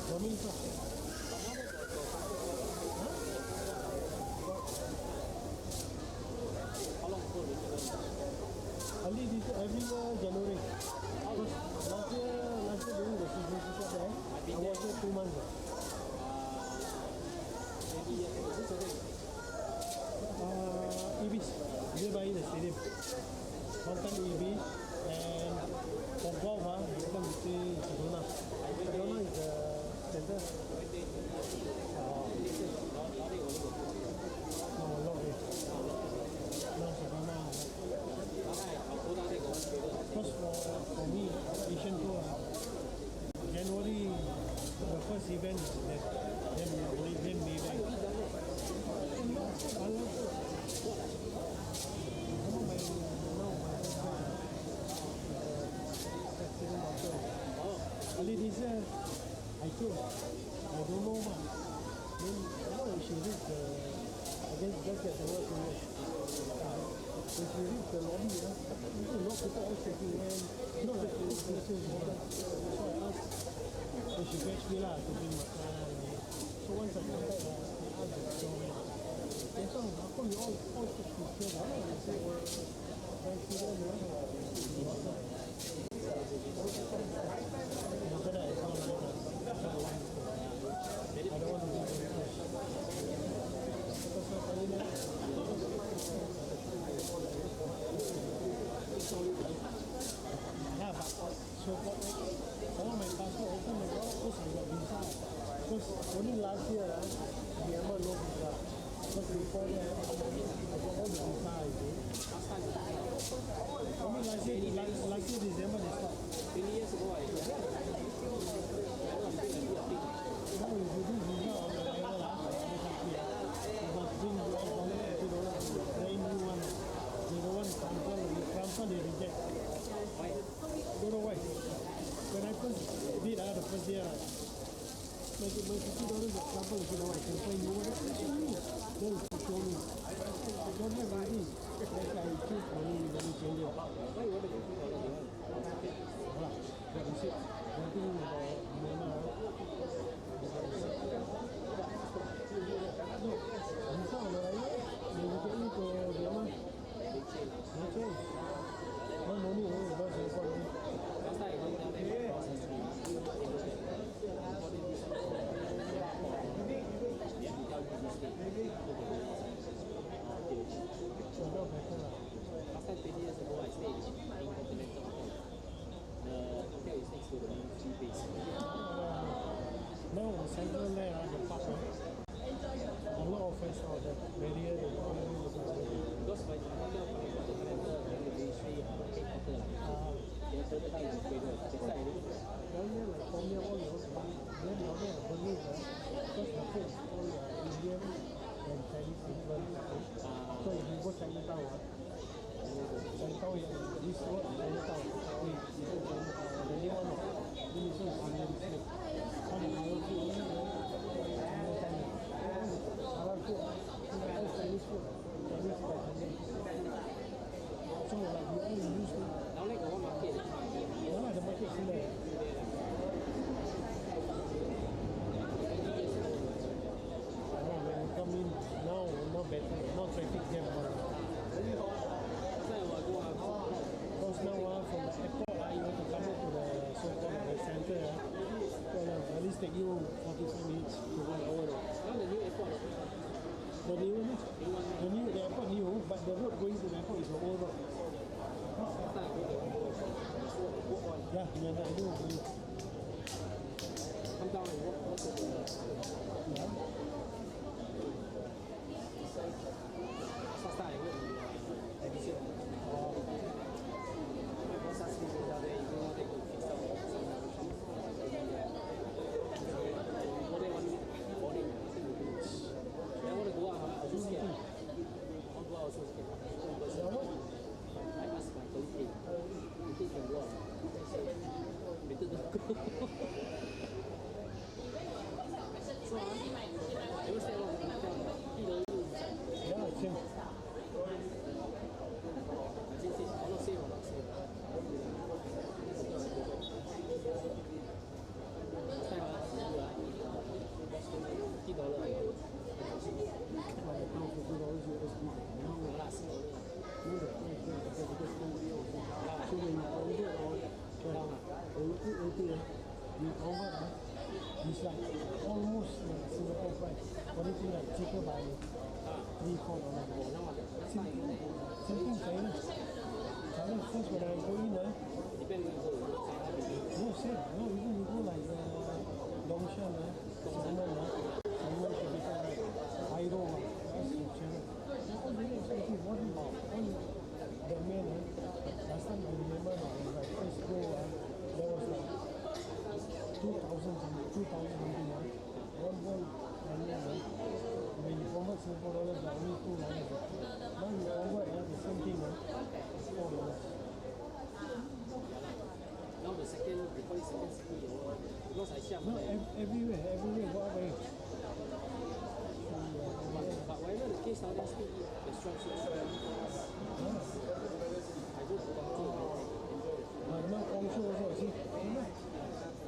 Roaming first. How long ago did you go? Early this every year January. Because last year during the season ticket there, I was here 2 months. Maybe years ago. Which other? Ibis, nearby the stadium. Content Ibis and for golf, you can see Sedona. Sedona is the center. No, not here. No, Sedona. Because for me, Asian Tour, January, the first event is that, then Maybank. Early this year, I came. I don't know much. Then she reached the, I guess just get the word to me. When she reached the lobby, a lot of people all shaking hands. Not that she was so I asked, so she fetched me to bring makan. So once I come back, I asked the story. They said, how come you all took pictures? They said, thank you very much. After that, I found out that I don't want to do it. Yeah, but so for my passport open the door, because I got visa. Because only last year, Myanmar no visa. Because before that, I got all the visa, I think. Only last year December they stopped. 20 years ago, I did. Now if you do visa on the arrival, you must bring US dollar, $50, brand new one. They don't want transfer, they reject. Why? Don't know why. When I first did the first year, my $50 is transfer, if you know, I can find you. Then you show me. I don't have money. That's why I choose money, let me change it. Why you want to $50? But you see, one thing about Myanmar, visa on arrival, they will get you to Myanmar. No change. No money, no Singapore money. Last time I went down there for processing. Last time 20 years ago, I stayed in Continental Federations. The hotel is next to the military base. Now central there, the park, a lot of friends out there, barrier, Because by the hotel coming from Continental, then the military headquarters, they further down in the cradle. That's why I didn't. down there like from here all yours, then down there Burmese, because the folks all Indian and Chinese people. So if you go Chinatown, Chinatown is this road, Chinatown. The new one, this is Indian food. All the halal food, halal food, all Chinese food, Chinese by Chinese. So like you all use food. Now like the one market. Yeah, the market is there. When you come in now, not better, not traffic jam. Because now from the airport, you have to come up to the so-called the center. At least take you 45 minutes to 1 hour. Now the new airport. The new one, the airport new, but the road going to the airport is the old road. Yeah, I do. Come down and walk to the last time I worked in edition. My boss asked me to go there, you know, they could fix up some machines. Go there 1 week, boarding, nothing to do. Then I want to go out, I was so scared. I want to go out, I was so scared. I asked my colleague, hey, you think you can go out? They said, better don't go. So first when I go in, depend where you go. no, same. No, even you go like Longshan, Simon, Capital, Airo, that's the channel. They're all very expensive. One the men, last time I remember when I first go, there was like 2,000 something. One when you convert Singapore dollars, like only $2. Now you convert the same thing, $4. Now the second, they call it second city or what? Because I share No, everywhere, go up there. but whatever the case, now they still eat restaurants. I go to Guangzhou, Now Guangzhou also, see,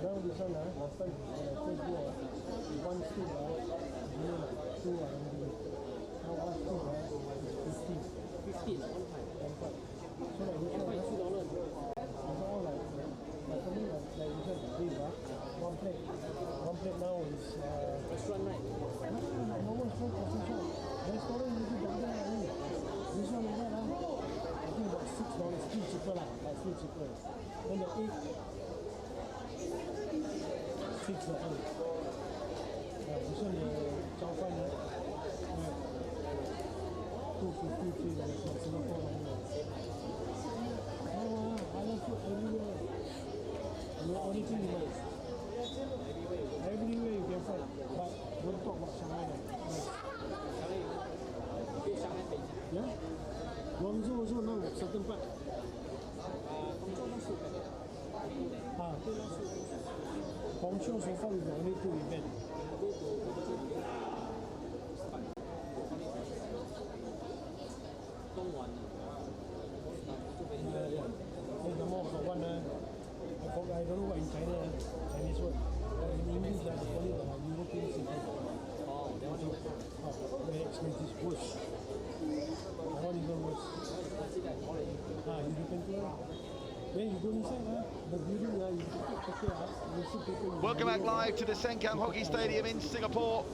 now this one, last time when I first go, one stick, like 2 RMB. Now one stick, is 50. 15 one time. So like this One one, time $2. it's all like something like this one, big, one plate now is, Restaurant night. normal shop, coffee shop. Restaurant you do down there, this one like that, I think about $6, still cheaper lah, but still cheaper. Then the egg, $6. This one the chow fan, $2.50, $3, like Singapore money. Halal food everywhere. The only thing you must, everywhere you can find, but don't talk about Shanghai. Yeah? Guangzhou also now certain part. Guangzhou so far is the only 2 event. There's the more for one, I don't know what in China, Chinese word. In English, they call it European city. Very expensive, worse. That one even worse. European tour. Then you go inside, the building, you take picture, you see people. Welcome back live to the Sengkang Hockey Stadium in Singapore.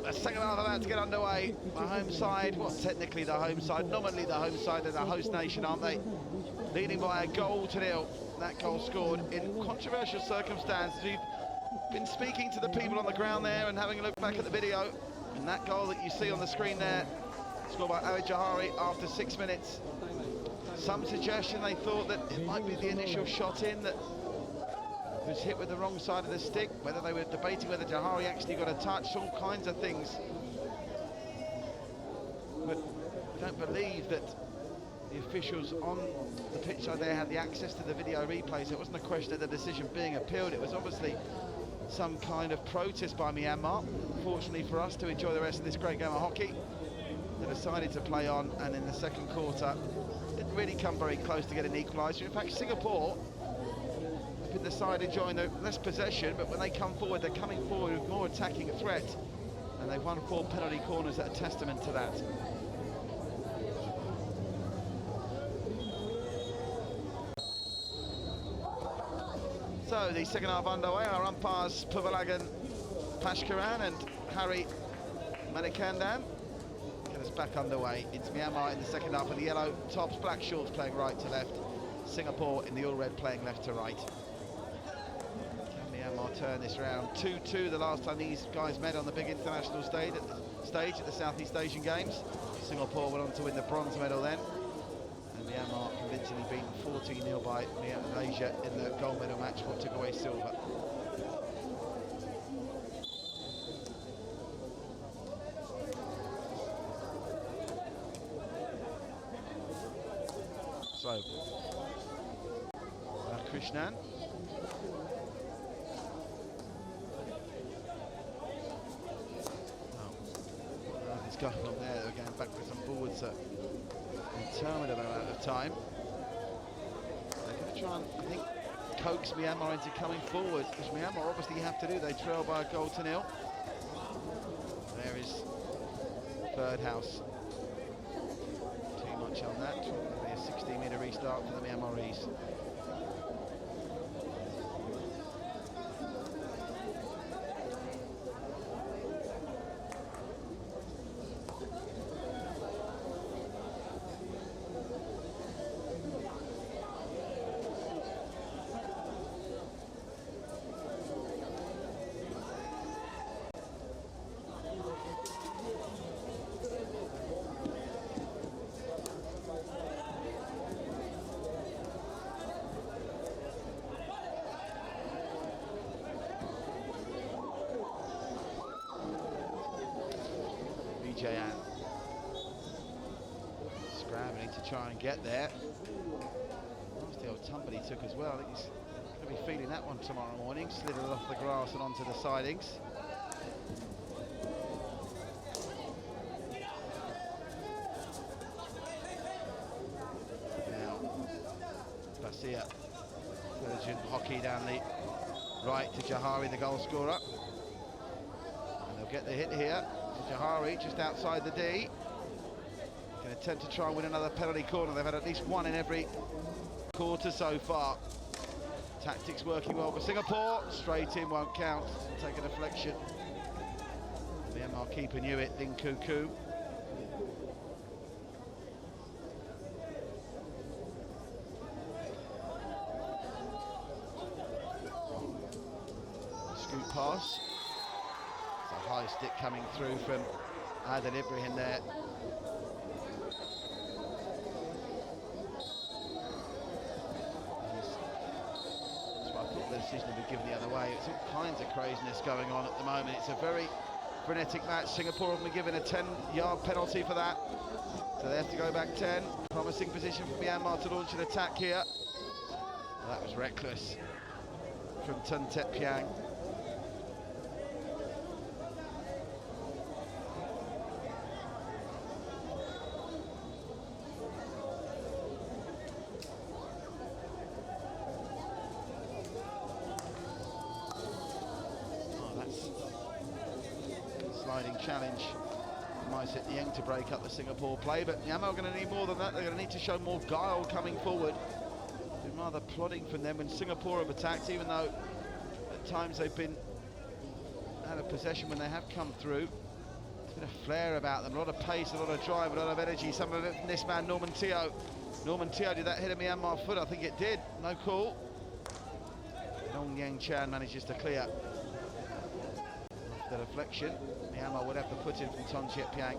The second half about to get underway. The home side, well, technically the home side, nominally the home side, they're the host nation, aren't they? Leading by a goal to nil. That goal scored in controversial circumstances. We've been speaking to the people on the ground there and having a look back at the video. And that goal that you see on the screen there, scored by Awid Johari after 6 minutes. Some suggestion they thought that it might be the initial shot in that was hit with the wrong side of the stick, whether they were debating whether Johari actually got a touch, all kinds of things. But I don't believe that the officials on the pitch side there had the access to the video replays. It wasn't a question of the decision being appealed, it was obviously some kind of protest by Myanmar. Fortunately for us, to enjoy the rest of this great game of hockey, they decided to play on, and in the second quarter didn't really come very close to getting an equaliser. In fact, Singapore have been the side enjoying the less possession, but when they come forward, they're coming forward with more attacking threat, and they've won 4 penalty corners that are testament to that. So the second half underway. Our umpires Puvalagan Pashkaran and Harry Manikandan get us back underway. It's Myanmar in the second half in the yellow tops, black shorts playing right to left. Singapore in the all red playing left to right. Can Myanmar turn this round? 2-2 the last time these guys met on the big international stage at the Southeast Asian Games. Singapore went on to win the bronze medal then. And Myanmar convincingly beaten 14-0 by Malaysia in the gold medal match, what took away silver. So, Krishnan. It's going on there, they're going backwards and forwards at an interminable amount of time. They're going to try and, I think, coax Myanmar into coming forward, which Myanmar obviously have to do. They trail by a goal to nil. There is Birdhouse. Too much on that. Probably a 16-metre restart for the Myanmarese. get there. Nasty old tumble he took as well. I think he's going to be feeling that one tomorrow morning. Slithered off the grass and onto the sidings. Now, Basia, intelligent hockey down the right to Jahari, the goal scorer. And they'll get the hit here. Jahari just outside the D. Can attempt to try and win another penalty corner. They've had at least one in every quarter so far. Tactics working well for Singapore. Straight in, won't count. Take a deflection. Myanmar keeper knew it, Ling Kuku. Scoot pass. It's a high stick coming through from Adel Ibrahim there. The decision to be given the other way. It's all kinds of craziness going on at the moment. It's a very frenetic match. Singapore have been given a 10-yard penalty for that, so they have to go back 10. Promising position for Myanmar to launch an attack here. Well, that was reckless from Tuntep Piang. Sliding challenge. Might hit the end to break up the Singapore play, but Myanmar are going to need more than that. They're going to need to show more guile coming forward. It's been rather plodding from them when Singapore have attacked, even though at times they've been out of possession when they have come through. There's been a flair about them, a lot of pace, a lot of drive, a lot of energy. Some of it from this man, Norman Teo. Norman Teo, did that hit a Myanmar foot? I think it did. No call. Nong Yang Chan manages to clear. The deflection, Myanmar would have to put in from Ton Chiet Piang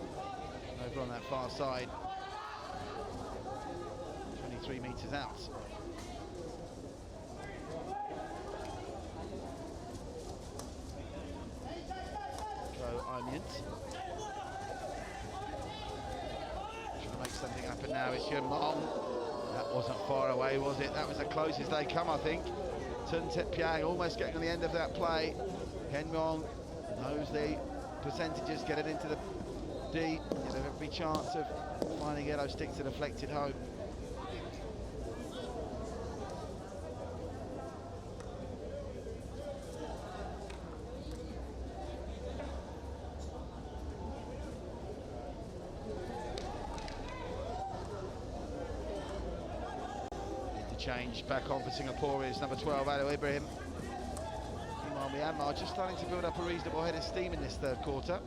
over on that far side. 23 metres out. Go Imyant. Trying to make something happen now. It's Yuen Mong. That wasn't far away, was it? That was the closest they come, I think. Ton Chiet Piang almost getting on the end of that play. Yuen Mong knows the percentages, get it into the D. You'll have every chance of finding yellow stick to deflect it home. Interchange back on for Singapore is number 12, Adel Ibrahim. Myanmar just starting to build up a reasonable head of steam in this third quarter.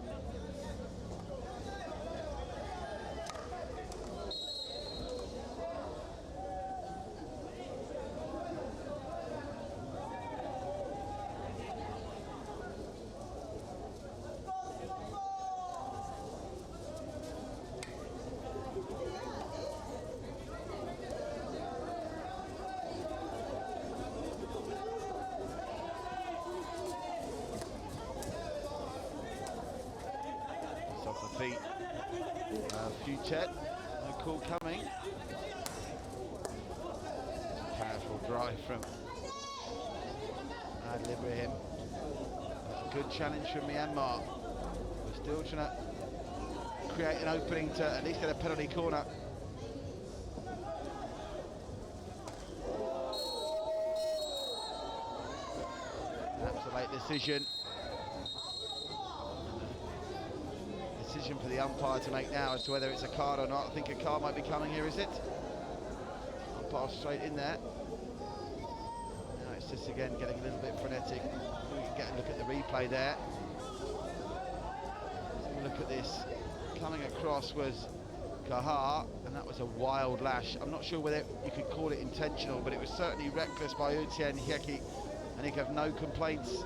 Feet. Futet, no call coming. Powerful drive from Adel Ibrahim. A good challenge from Myanmar. We're still trying to create an opening to at least get a penalty corner. That's a late decision. Decision for the umpire to make now as to whether it's a card or not. I think a card might be coming here, is it? Umpire straight in there. Now it's just again getting a little bit frenetic. We can get a look at the replay there. Look at this. Coming across was Kaha, and that was a wild lash. I'm not sure whether you could call it intentional, but it was certainly reckless by Utien Hieki, and he have no complaints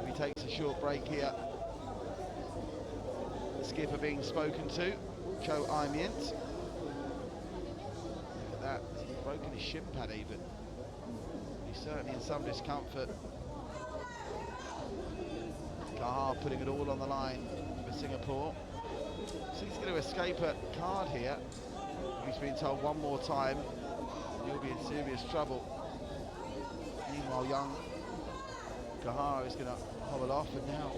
if he takes a short break here. Skipper being spoken to, Cho Imyant. Look at that, he's broken his shin pad even. He's certainly in some discomfort. Kaha putting it all on the line for Singapore. So he's going to escape a card here. He's been told one more time, you'll be in serious trouble. Meanwhile, young Gahara is going to hobble off, and now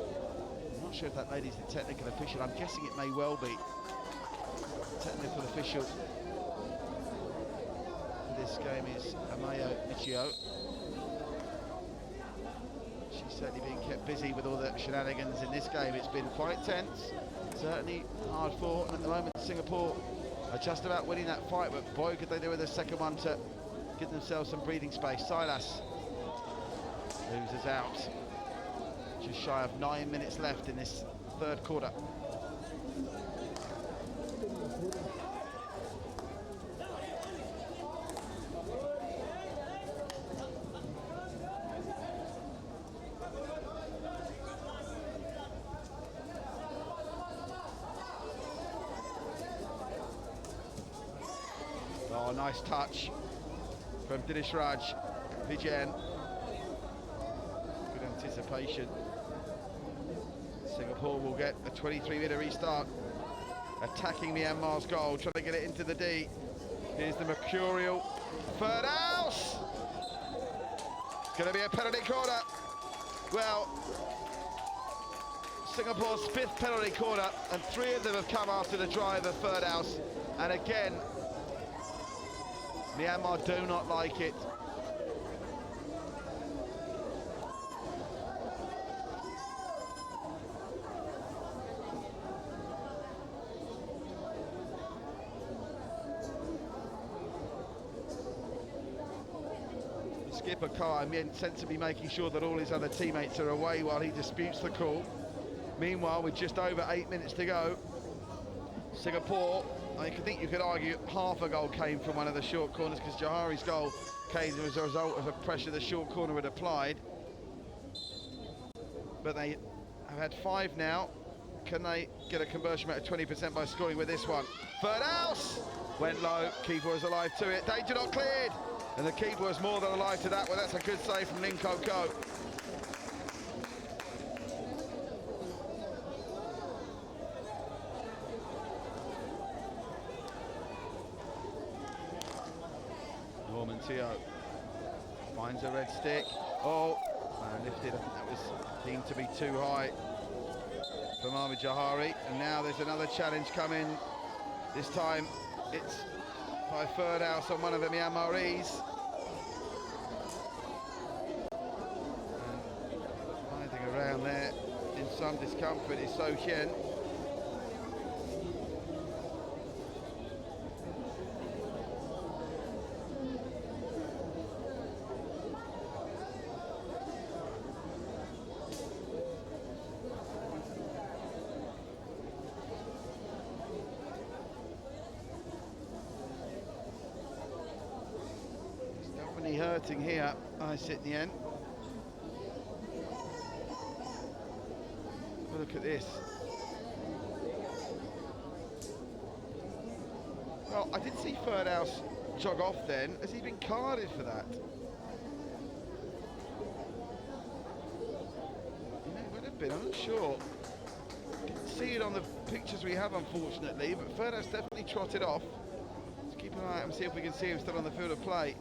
I'm not sure if that lady's the technical official. I'm guessing it may well be. Technical official for this game is Amayo Michio. She's certainly being kept busy with all the shenanigans in this game. It's been quite tense, certainly hard fought, and at the moment Singapore are just about winning that fight, but boy could they do with the second one to give themselves some breathing space. Silas loses out. Just shy of 9 minutes left in this third quarter. Oh, nice touch from Dinesh Raj Vijayan. Good anticipation. Singapore will get a 23-meter restart, attacking Myanmar's goal, trying to get it into the D. Here's the mercurial third house. It's going to be a penalty corner. Well, Singapore's 5th penalty corner, and 3 of them have come after the drive of third house. And again, Myanmar do not like it. Skipper Kai Mien sensibly making sure that all his other teammates are away while he disputes the call. Meanwhile, with just over 8 minutes to go, Singapore, I think you could argue half a goal came from one of the short corners, because Johari's goal came as a result of the pressure the short corner had applied. But they have had 5 now. Can they get a conversion rate of 20% by scoring with this one? Third house! Went low, keeper was alive to it. Danger not cleared! And the keeper was more than alive to that one. That's a good save from Ling Ko Ko. Norman Teo finds a red stick. Oh, lifted. I think that was deemed to be too high for Mahmoud Johari. And now there's another challenge coming. This time it's by third house on one of the Myanmaris. And riding around there in some discomfort is So Hien. Hurting here, I sit in the end. Look at this. Well, I did see third house jog off then. Has he been carded for that? You know, it would have been, I'm not sure. Didn't see it on the pictures we have, unfortunately, but third house definitely trotted off. Let's keep an eye out and see if we can see him still on the field of play.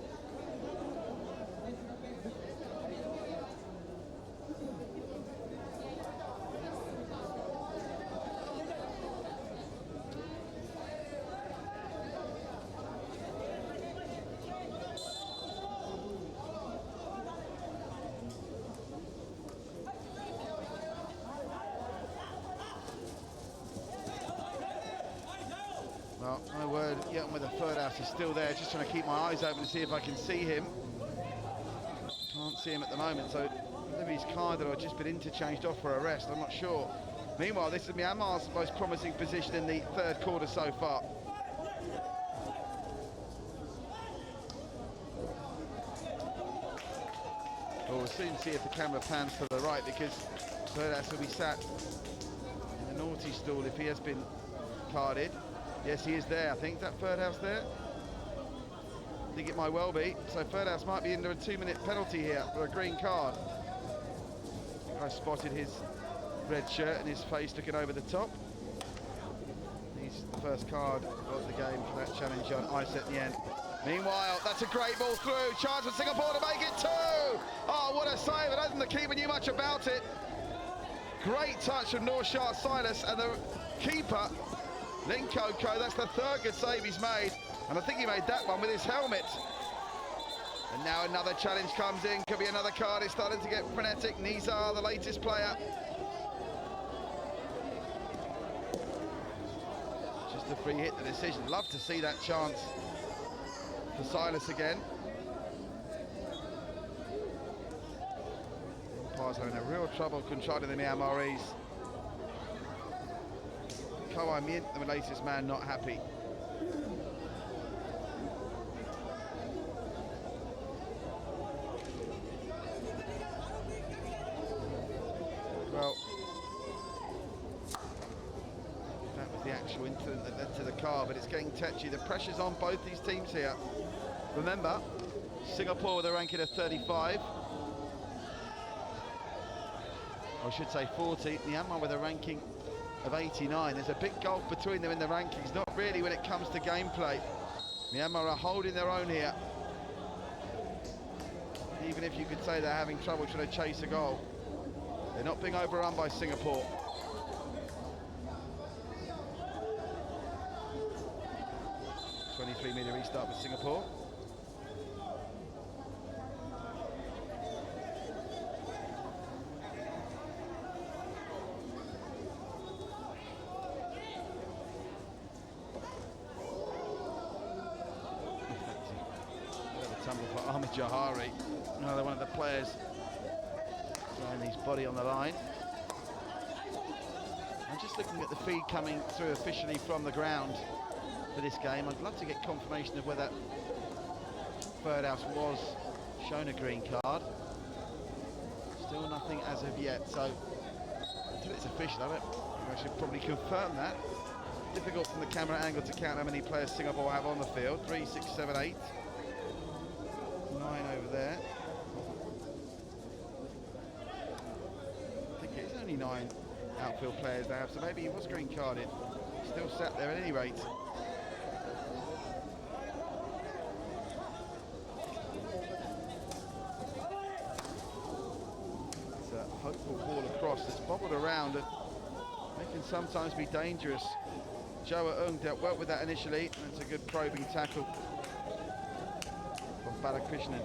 Well, no word yet whether third house is still there. Just trying to keep my eyes open to see if I can see him. Can't see him at the moment, so whether he's carded or just been interchanged off for arrest, I'm not sure. Meanwhile, this is Myanmar's most promising position in the third quarter so far. Well, we'll soon see if the camera pans to the right, because third house will be sat in the naughty stall if he has been carded. Yes, he is there, I think. Is that third house there? I think it might well be. So third house might be under a 2-minute penalty here for a green card. I spotted his red shirt and his face looking over the top. He's first card of the game for that challenge on ice at the end. Meanwhile, that's a great ball through. Chance for Singapore to make it 2. Oh, what a save. It hasn't the keeper knew much about it. Great touch from Norshar Silas, and the keeper, Ling Koko, that's the 3rd good save he's made. And I think he made that one with his helmet. And now another challenge comes in. Could be another card. It's starting to get frenetic. Nizar, the latest player. Just a free hit, the decision. Love to see that chance for Silas again. Umpires having a real trouble controlling the Myanmarese. Kawai Mint, the latest man, not happy. Well, that was the actual incident that led to the car, but it's getting touchy. The pressure's on both these teams here. Remember, Singapore with a ranking of 35. I should say 40. Myanmar with a ranking of 89. There's a big gulf between them in the rankings, not really when it comes to gameplay. Myanmar are holding their own here. Even if you could say they're having trouble trying to chase a goal. They're not being overrun by Singapore. .23-metre restart for Singapore. Tumble for Ahmed Jahari, another one of the players throwing his body on the line. I'm just looking at the feed coming through officially from the ground for this game. I'd love to get confirmation of whether Birdhouse was shown a green card. Still nothing as of yet, so until it's official, I should probably confirm that. Difficult from the camera angle to count how many players Singapore have on the field. 3, 6, 7, 8. 9 over there. I think it's only 9 outfield players they have, so maybe he was green carded. Still sat there at any rate. It's a hopeful ball across that's bobbled around and they can sometimes be dangerous. Joa Ung dealt well with that initially. That's a good probing tackle from Balakrishnan.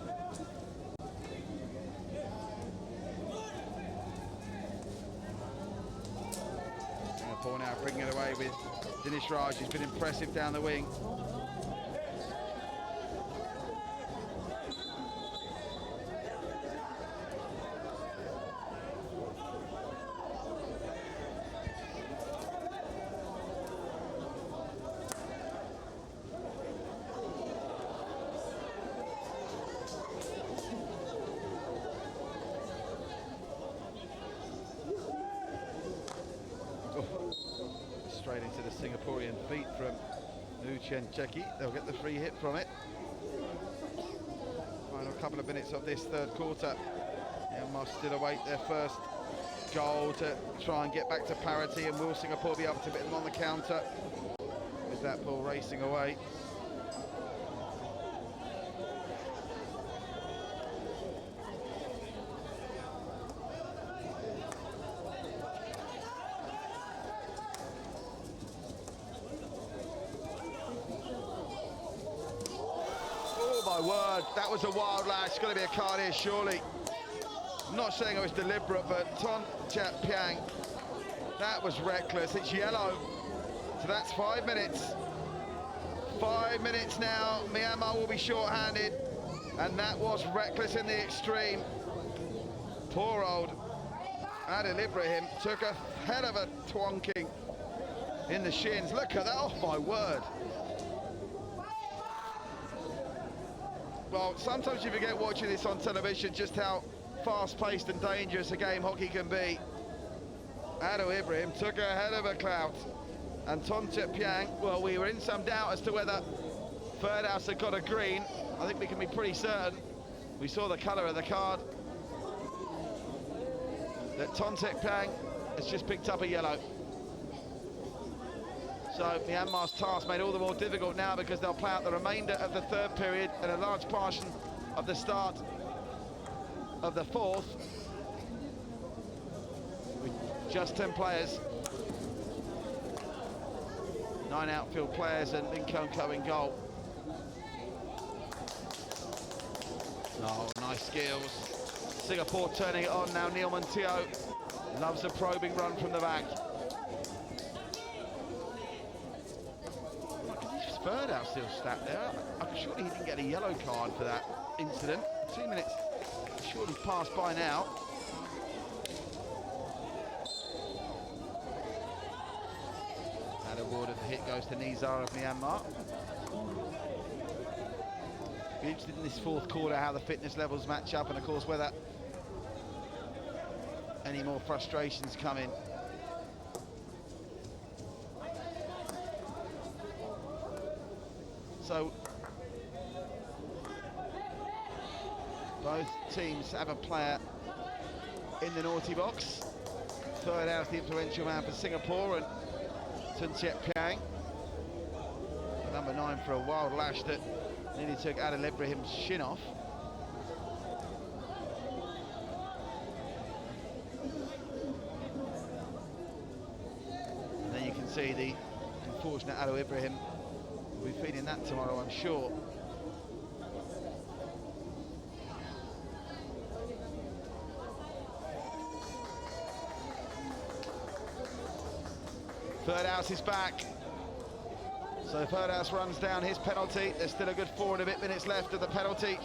Singapore now bringing it away with Dinesh Raj, who's been impressive down the wing. Straight into the Singaporean feet from Nu Chen Cheki. They'll get the free hit from it. Final couple of minutes of this third quarter. Myanmar still await their first goal to try and get back to parity, and will Singapore be able to hit them on the counter with that ball racing away? Word, that was a wild lash. Got to be a card here, surely. I'm not saying it was deliberate, but Ton Chat Piang, that was reckless. It's yellow, so that's 5 minutes. 5 minutes now. Myanmar will be short-handed, and that was reckless in the extreme. Poor old Adil Ibrahim took a hell of a twonking in the shins. Look at that! Oh my word. Well, sometimes you forget watching this on television just how fast-paced and dangerous a game hockey can be. Adil Ibrahim took a hell of a clout. And Tontet Piang, well, we were in some doubt as to whether Birdhouse had got a green. I think we can be pretty certain. We saw the colour of the card. That Tontet Piang has just picked up a yellow. So Myanmar's task made all the more difficult now because they'll play out the remainder of the third period and a large portion of the start of the fourth with just 10 players. 9 outfield players and Nkunko in goal. Oh, nice skills. Singapore turning it on now. Neil Montio loves a probing run from the back. Ferdau still sat there. Surely he didn't get a yellow card for that incident. 2 minutes surely passed by now. That award of the hit goes to Nizar of Myanmar. Be interested in this fourth quarter how the fitness levels match up and of course whether any more frustrations come in. So both teams have a player in the naughty box. Third out the influential man for Singapore and Tun Siet Piang. Number 9 for a wild lash that nearly took Adil Ibrahim's shin off. And then you can see the unfortunate Adil Ibrahim will be feeling that tomorrow, I'm sure. Ferdhouse is back. So Ferdhouse runs down his penalty. There's still a good 4 and a bit minutes left of the penalty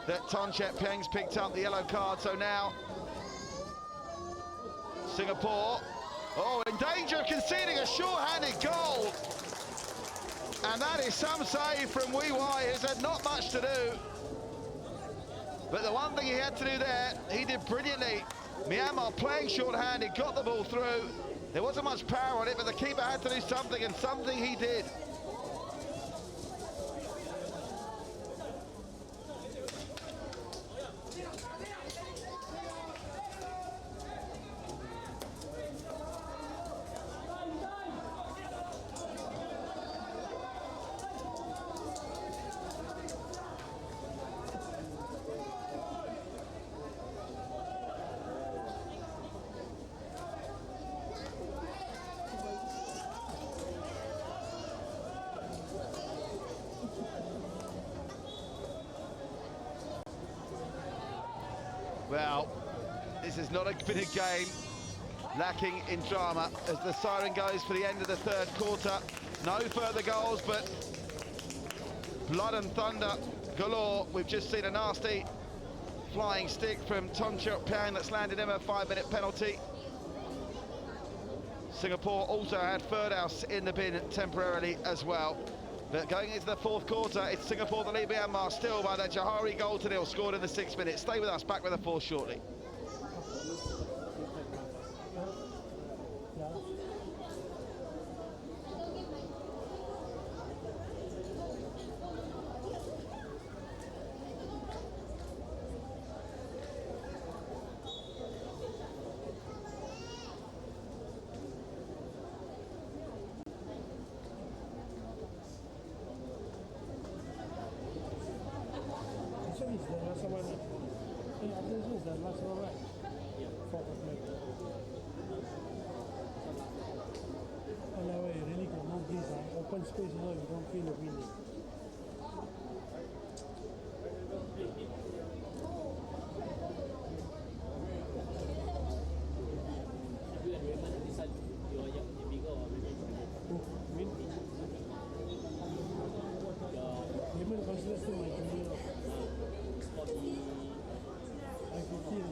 that Thongchep Pieng's picked up the yellow card. So now Singapore, in danger of conceding a short-handed goal. And that is some save from Wee Wai, who's had not much to do. But the one thing he had to do there, he did brilliantly. Myanmar playing short-handed, got the ball through. There wasn't much power on it, but the keeper had to do something, and something he did. Well, this has not been a game lacking in drama as the siren goes for the end of the third quarter. No further goals, but blood and thunder galore. We've just seen a nasty flying stick from Thongchep Pieng that's landed him a 5-minute penalty. Singapore also had Ferdhouse in the bin temporarily as well. But going into the fourth quarter, it's Singapore that lead Myanmar still by that Johari goal to nil scored in the 6th minute. Stay with us, back with the fourth shortly. Open space, you know, you don't feel the wind. Raymond considers still my junior. I can feel.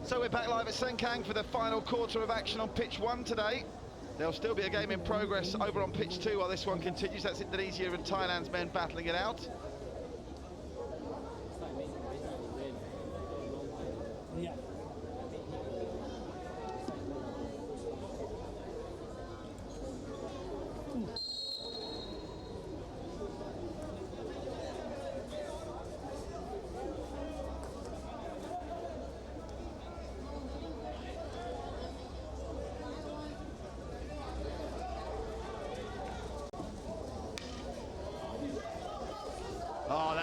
So we're back live at Sengkang for the final quarter of action on pitch 1 today. There'll still be a game in progress over on pitch 2 while this one continues. That's Indonesia and Thailand's men battling it out. Yeah.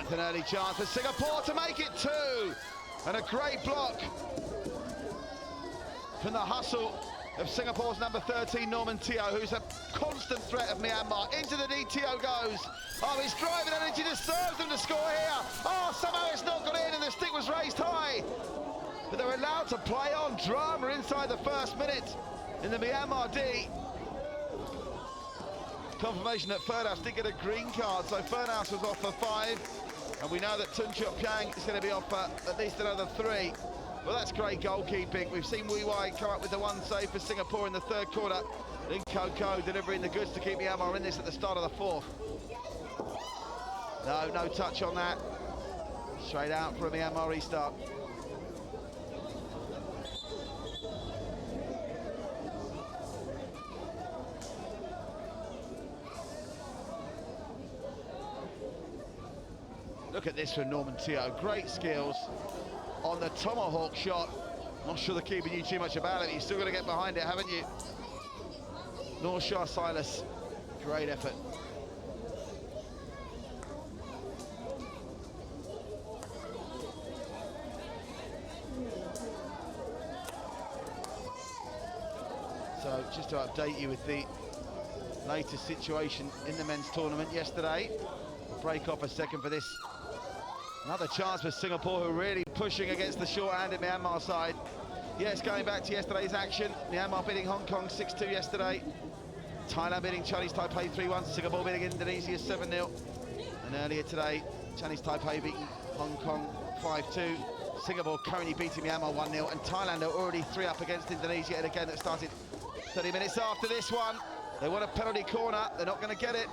That's an early chance for Singapore to make it 2. And a great block from the hustle of Singapore's number 13, Norman Teo, who's a constant threat of Myanmar. Into the DTO goes. Oh, his driving energy just serves them to score here. Oh, somehow it's not got in and the stick was raised high. But they're allowed to play on. Drama inside the first minute in the Myanmar D. Confirmation that Fernhouse did get a green card, so Fernhouse was off for 5. And we know that Tun Chuk Piang is going to be off for at least another 3. Well, that's great goalkeeping. We've seen Wee Wai come up with the one save for Singapore in the 3rd quarter. Ling Ko delivering the goods to keep Myanmar in this at the start of the 4th. No touch on that. Straight out for a Myanmar restart. Look at this from Norman Teo. Great skills on the tomahawk shot. Not sure the keeper knew too much about it. You've still got to get behind it, haven't you? North Shah Silas, great effort. So just to update you with the latest situation in the men's tournament yesterday. We'll break off a second for this. Another chance for Singapore, who are really pushing against the short-handed Myanmar side. Yes, going back to yesterday's action, Myanmar beating Hong Kong 6-2 yesterday. Thailand beating Chinese Taipei 3-1. Singapore beating Indonesia 7-0. And earlier today, Chinese Taipei beating Hong Kong 5-2. Singapore currently beating Myanmar 1-0. And Thailand are already 3 up against Indonesia. And again, that started 30 minutes after this one. They want a penalty corner. They're not going to get it.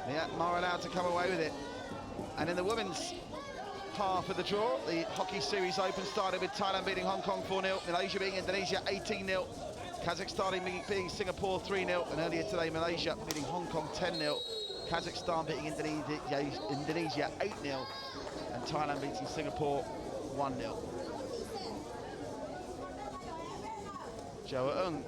Myanmar allowed to come away with it. And in the women's half of the draw, the Hockey Series Open started with Thailand beating Hong Kong 4-0, Malaysia beating Indonesia 18-0, Kazakhstan beating Singapore 3-0, and earlier today Malaysia beating Hong Kong 10-0, Kazakhstan beating Indonesia 8-0, and Thailand beating Singapore 1-0. Joe Ung.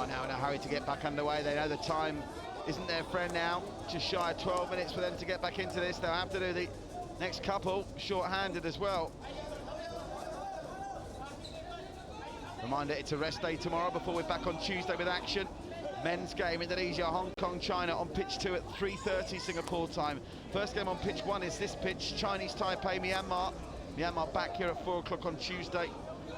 Now in a hurry to get back underway. They know the time isn't their friend now. Just shy of 12 minutes for them to get back into this. They'll have to do the next couple short-handed as well. Reminder, it's a rest day tomorrow before we're back on Tuesday with action. Men's game, Indonesia, Hong Kong, China on pitch 2 at 3:30 Singapore time. First game on pitch 1 is this pitch, Chinese Taipei, Myanmar. Myanmar back here at 4 o'clock on Tuesday.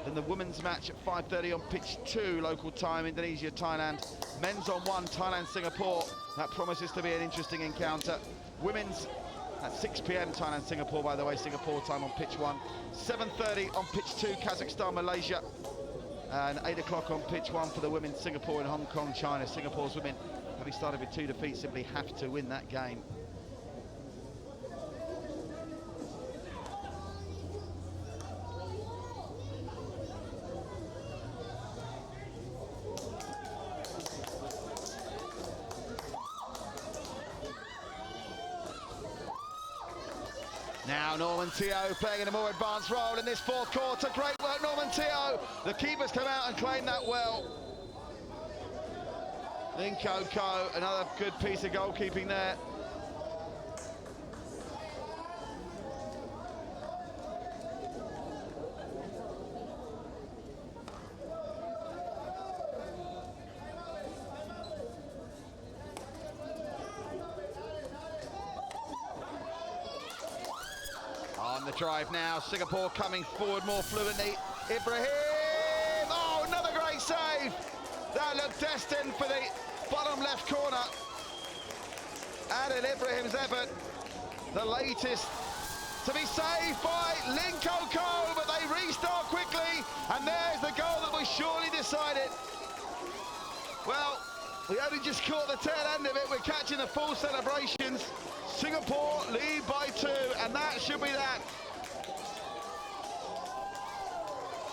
Then the women's match at 5:30 on pitch 2 local time, Indonesia, Thailand. Men's on 1, Thailand, Singapore. That promises to be an interesting encounter. Women's at 6 p.m. Thailand, Singapore, by the way, Singapore time on pitch 1. 7:30 on pitch 2, Kazakhstan, Malaysia. And 8 o'clock on pitch 1 for the women, Singapore and Hong Kong, China. Singapore's women, having started with 2 defeats, simply have to win that game. Now Norman Teo playing in a more advanced role in this 4th quarter. Great work, Norman Teo. The keeper's come out and claimed that well. Ling Ko, another good piece of goalkeeping there. On the drive now, Singapore coming forward more fluently. Ibrahim, oh, another great save. That looked destined for the bottom left corner. Adil Ibrahim's effort, the latest to be saved by Ling Ko, but they restart quickly, and there's the goal that was surely decided. Well, we only just caught the tail end of it. We're catching the full celebrations. Singapore lead by 2, and that should be that.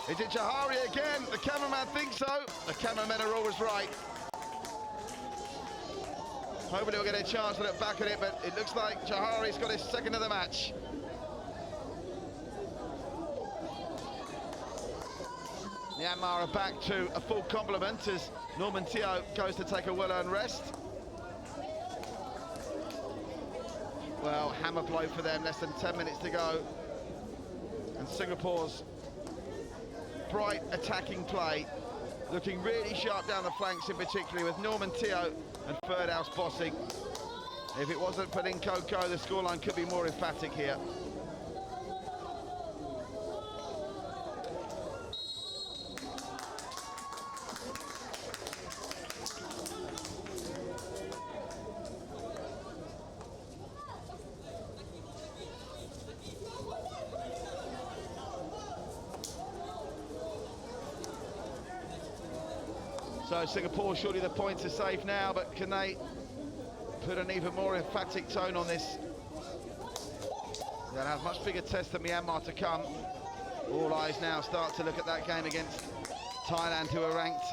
Is it Jahari again? The cameraman thinks so. The cameramen are always right. Hopefully we'll get a chance to look back at it, but it looks like Jahari's got his second of the match. Myanmar are back to a full complement as Norman Teo goes to take a well-earned rest. Well, hammer blow for them, less than 10 minutes to go. And Singapore's bright attacking play, looking really sharp down the flanks in particular, with Norman Teo and third house bossing. If it wasn't for Ling Koko, the scoreline could be more emphatic here. So Singapore, surely the points are safe now, but can they put an even more emphatic tone on this? They'll have a much bigger test than Myanmar to come. All eyes now start to look at that game against Thailand, who are ranked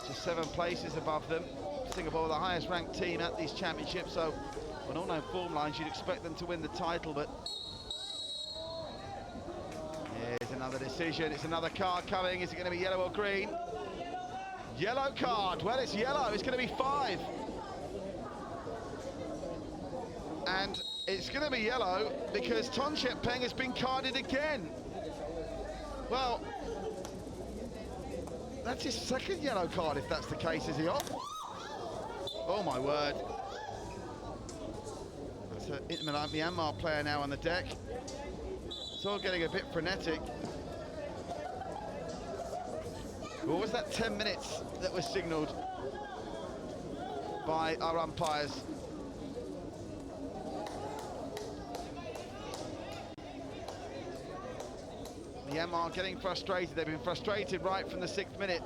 just 7 places above them. Singapore, the highest ranked team at these championships, so on all known form lines, you'd expect them to win the title, but here's another decision. It's another card coming. Is it going to be yellow or green? Yellow card. Well, it's yellow. It's going to be 5. And it's going to be yellow because Ton Chep Peng has been carded again. Well, that's his second yellow card if that's the case. Is he off? Oh, my word. That's an Inter Myanmar player now on the deck. It's all getting a bit frenetic. What was that 10 minutes that was signalled by our umpires? Myanmar getting frustrated. They've been frustrated right from the 6th minute.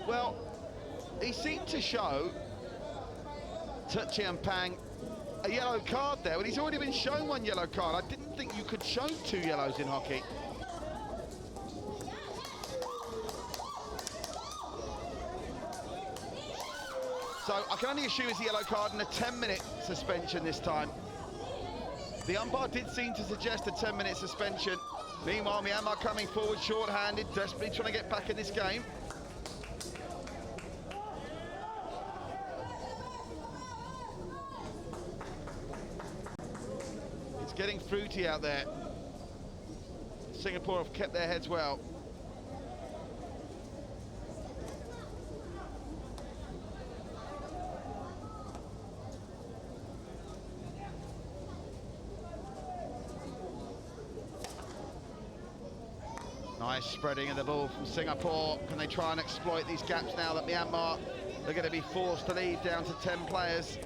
Well, he seemed to show Chien Pang a yellow card there, but he's already been shown 1 yellow card. I didn't think you could show 2 yellows in hockey. So I can only assume it's a yellow card and a 10-minute suspension this time. The umpire did seem to suggest a 10-minute suspension. Meanwhile, Myanmar coming forward short-handed, desperately trying to get back in this game. It's getting fruity out there. Singapore have kept their heads well. Nice spreading of the ball from Singapore. Can they try and exploit these gaps now that Myanmar are going to be forced to leave down to 10 players?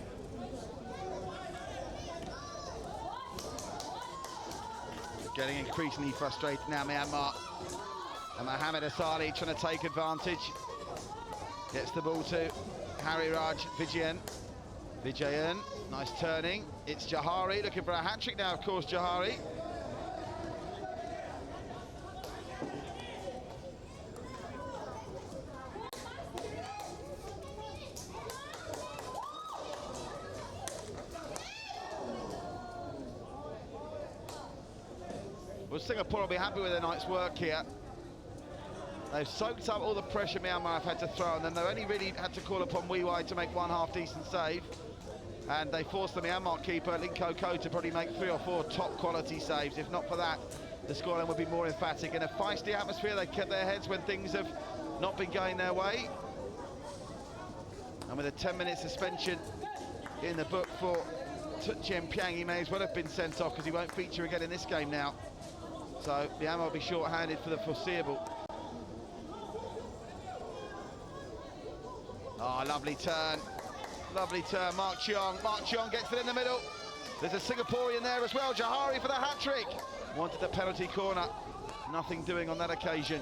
Getting increasingly frustrated now, Myanmar. And Mohamed Asali trying to take advantage. Gets the ball to Harry Raj Vijayan. Vijayan, nice turning. It's Jahari looking for a hat-trick now, of course, Jahari. Well, Singapore will be happy with their night's work here. They've soaked up all the pressure Myanmar have had to throw on them. They only really had to call upon Wee Wai to make 1 half-decent save. And they forced the Myanmar keeper, Ling Koko, to probably make 3 or 4 top-quality saves. If not for that, the scoreline would be more emphatic. In a feisty atmosphere, they kept their heads when things have not been going their way. And with a 10-minute suspension in the book for Chien Pang, he may as well have been sent off because he won't feature again in this game now. So Myanmar will be short-handed for the foreseeable. Oh, lovely turn. Lovely turn, Mark Cheong. Mark Cheong gets it in the middle. There's a Singaporean there as well, Jahari for the hat-trick. Wanted the penalty corner. Nothing doing on that occasion.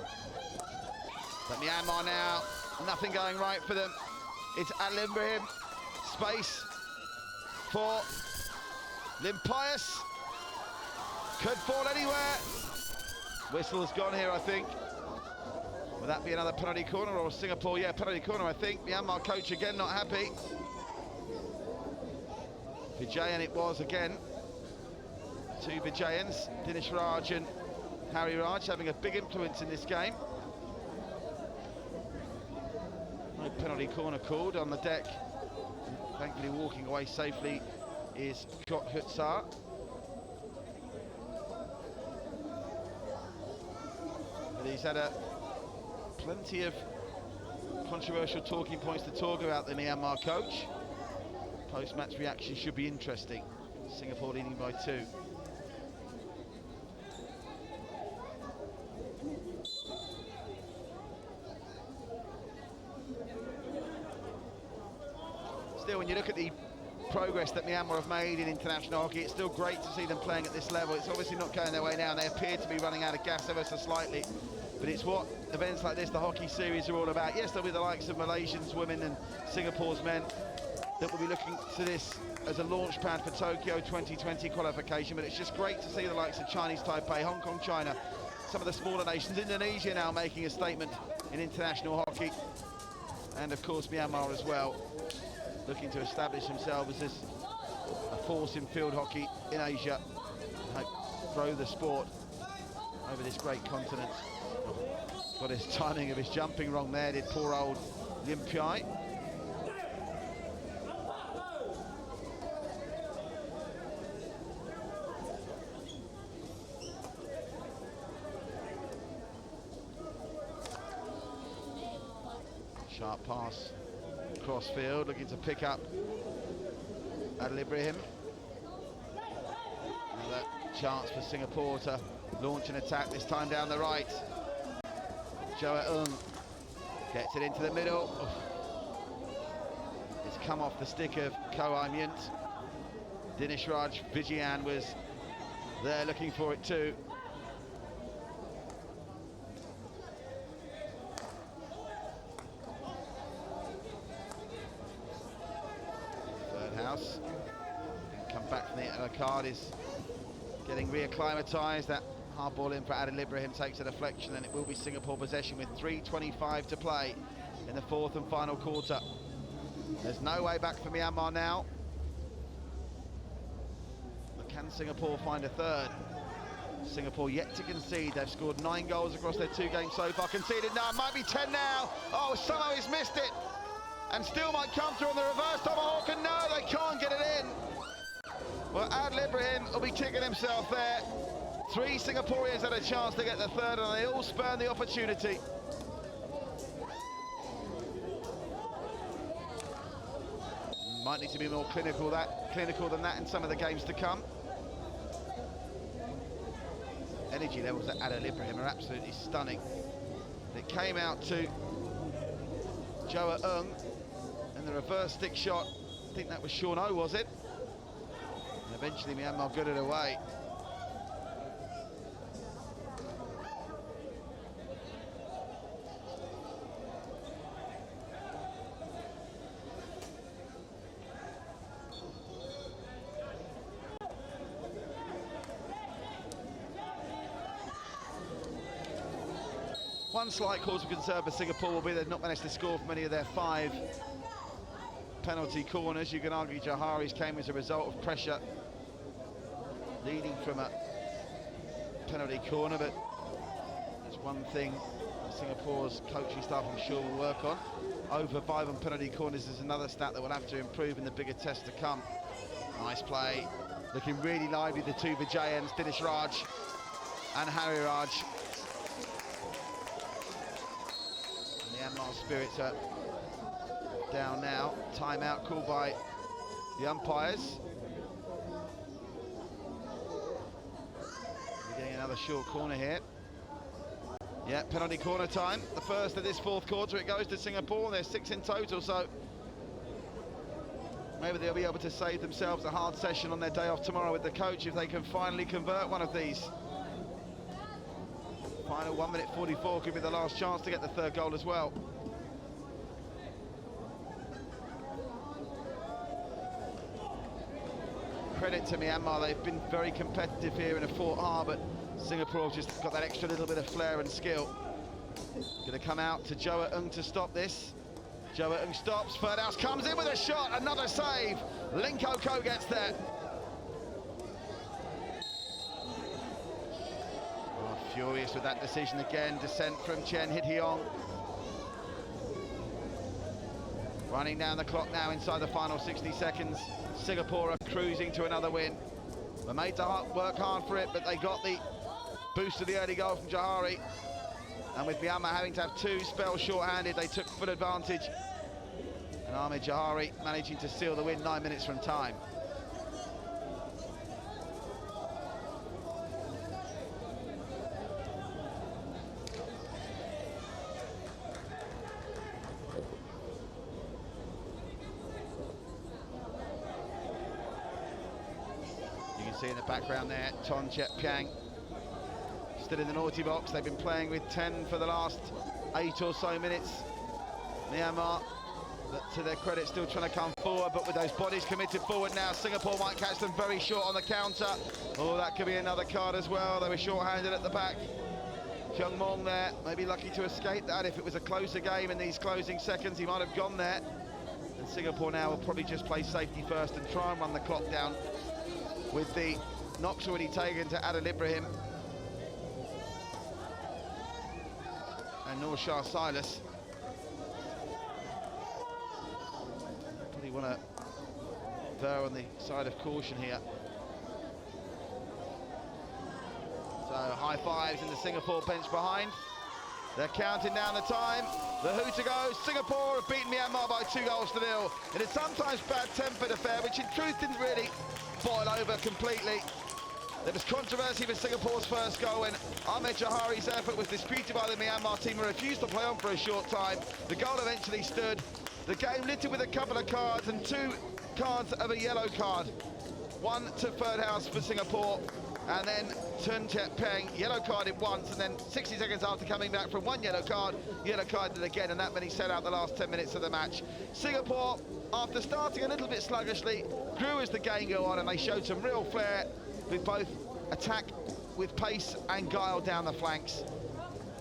But Myanmar now, nothing going right for them. It's Al-Ibrahim. Space for Limpias. Could fall anywhere. Whistle's gone here, I think. Will that be another penalty corner or Singapore? Yeah, penalty corner, I think. Myanmar coach again not happy. Vijayan it was again. Two Vijayans, Dinesh Raj and Harry Raj, having a big influence in this game. No penalty corner called on the deck. Thankfully walking away safely is Kot Hutsar. But he's had plenty of controversial talking points to talk about, the Myanmar coach. Post-match reaction should be interesting. Singapore leading by 2. Still, when you look at the progress that Myanmar have made in international hockey, it's still great to see them playing at this level. It's obviously not going their way now, and they appear to be running out of gas ever so slightly. But it's what events like this, the hockey series, are all about. Yes, there'll be the likes of Malaysians women and Singapore's men that will be looking to this as a launch pad for Tokyo 2020 qualification, but it's just great to see the likes of Chinese Taipei, Hong Kong, China, some of the smaller nations, Indonesia now making a statement in international hockey, and of course Myanmar as well, looking to establish themselves as a force in field hockey in Asia, and hope grow the sport over this great continent. Got his timing of his jumping wrong there, did poor old Lim Piai. Sharp pass cross field, looking to pick up Al-Ibrahim. Another chance for Singapore to launch an attack, this time down the right. Joa Ung gets it into the middle. It's come off the stick of Ko Myint. Dinesh Raj Vijayan was there looking for it too. Third house. Come back from the yellow card, is getting reacclimatised. That hard ball in for Adil Ibrahim takes a deflection, and it will be Singapore possession with 3:25 to play in the fourth and final quarter. There's no way back for Myanmar now. But can Singapore find a third? Singapore yet to concede. They've scored 9 goals across their 2 games so far. Conceded now, it might be 10 now. Oh, somehow he's missed it. And still might come through on the reverse tomahawk, and no, they can't get it in. Well, Adil Ibrahim will be kicking himself there. 3 Singaporeans had a chance to get the third, and they all spurned the opportunity. Might need to be more clinical than that in some of the games to come. Energy levels at Adil Ibrahim are absolutely stunning. It came out to Joa Ung, and the reverse stick shot, I think that was Sean O, was it? And eventually Myanmar got it away. One slight cause of concern for Singapore will be they've not managed to score from any of their 5 penalty corners. You can argue Johari's came as a result of pressure leading from a penalty corner, but there's one thing Singapore's coaching staff, I'm sure, will work on. Over 5 on penalty corners is another stat that will have to improve in the bigger tests to come. Nice play, looking really lively, the 2 Vijayans, Dinesh Raj and Harry Raj. Myanmar spirits are down now. Timeout called by the umpires. We're getting another short corner here. Yeah, penalty corner time. The first of this fourth quarter. It goes to Singapore. There's 6 in total, so maybe they'll be able to save themselves a hard session on their day off tomorrow with the coach if they can finally convert one of these. Final 1 minute 44 could be the last chance to get the third goal as well. credit to Myanmar. They've been very competitive here and have fought hard, but Singapore have just got that extra little bit of flair and skill. Going to come out to Joa Ung to stop this. Joa Ung stops, Ferdhouse comes in with a shot, another save. Linko Ko gets there. Oh, furious with that decision again. Descent from Chen Hit-Heong. Running down the clock now inside the final 60 seconds. Singapore are cruising to another win. They're made to work hard for it, but they got the boost of the early goal from Johari. And with Myanmar having to have 2 spells short-handed, they took full advantage. And Ahmed Johari managing to seal the win 9 minutes from time. You can see in the background there, Ton Chet Piang still in the naughty box. They've been playing with 10 for the last 8 or so minutes. Myanmar, to their credit, still trying to come forward, but with those bodies committed forward now, Singapore might catch them very short on the counter. Oh, that could be another card as well. They were short-handed at the back. Kyung Mong there, maybe lucky to escape that. If it was a closer game in these closing seconds, he might have gone there. And Singapore now will probably just play safety first and try and run the clock down with the knocks already taken to Adil Ibrahim and Noor Shah Silas. Probably want to veer on the side of caution here. So high fives in the Singapore bench behind. They're counting down the time. The hooter goes. Singapore have beaten Myanmar by 2-0 in a sometimes bad-tempered affair, which in truth didn't really boil over completely. There was controversy with Singapore's first goal when Ahmed Johari's effort was disputed by the Myanmar team who refused to play on for a short time. The goal eventually stood. The game littered with a couple of cards and 2 cards of a yellow card. One to Ferdhouse for Singapore, and then Ton Chet Peng yellow carded once, and then 60 seconds after coming back from 1 yellow carded again, and that meant he set out the last 10 minutes of the match. Singapore, after starting a little bit sluggishly, grew as the game go on, and they showed some real flair with both attack with pace and guile down the flanks.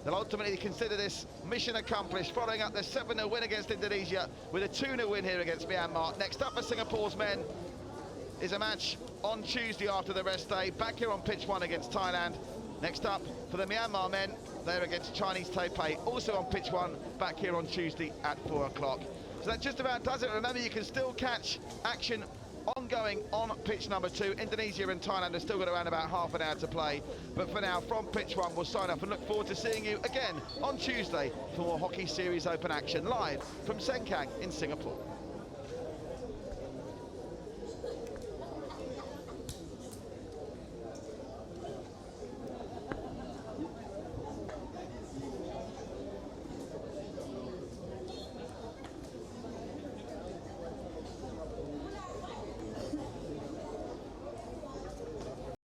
They'll ultimately consider this mission accomplished, following up their 7-0 win against Indonesia with a 2-0 win here against Myanmar. Next up for Singapore's men is a match on Tuesday after the rest day, back here on pitch 1 against Thailand. Next up for the Myanmar men, they're against Chinese Taipei, also on pitch 1, back here on Tuesday at 4 o'clock. So that just about does it. Remember, you can still catch action ongoing on pitch number 2. Indonesia and Thailand have still got around about half an hour to play. But for now, from pitch 1, we'll sign off and look forward to seeing you again on Tuesday for more Hockey Series Open action live from Sengkang in Singapore.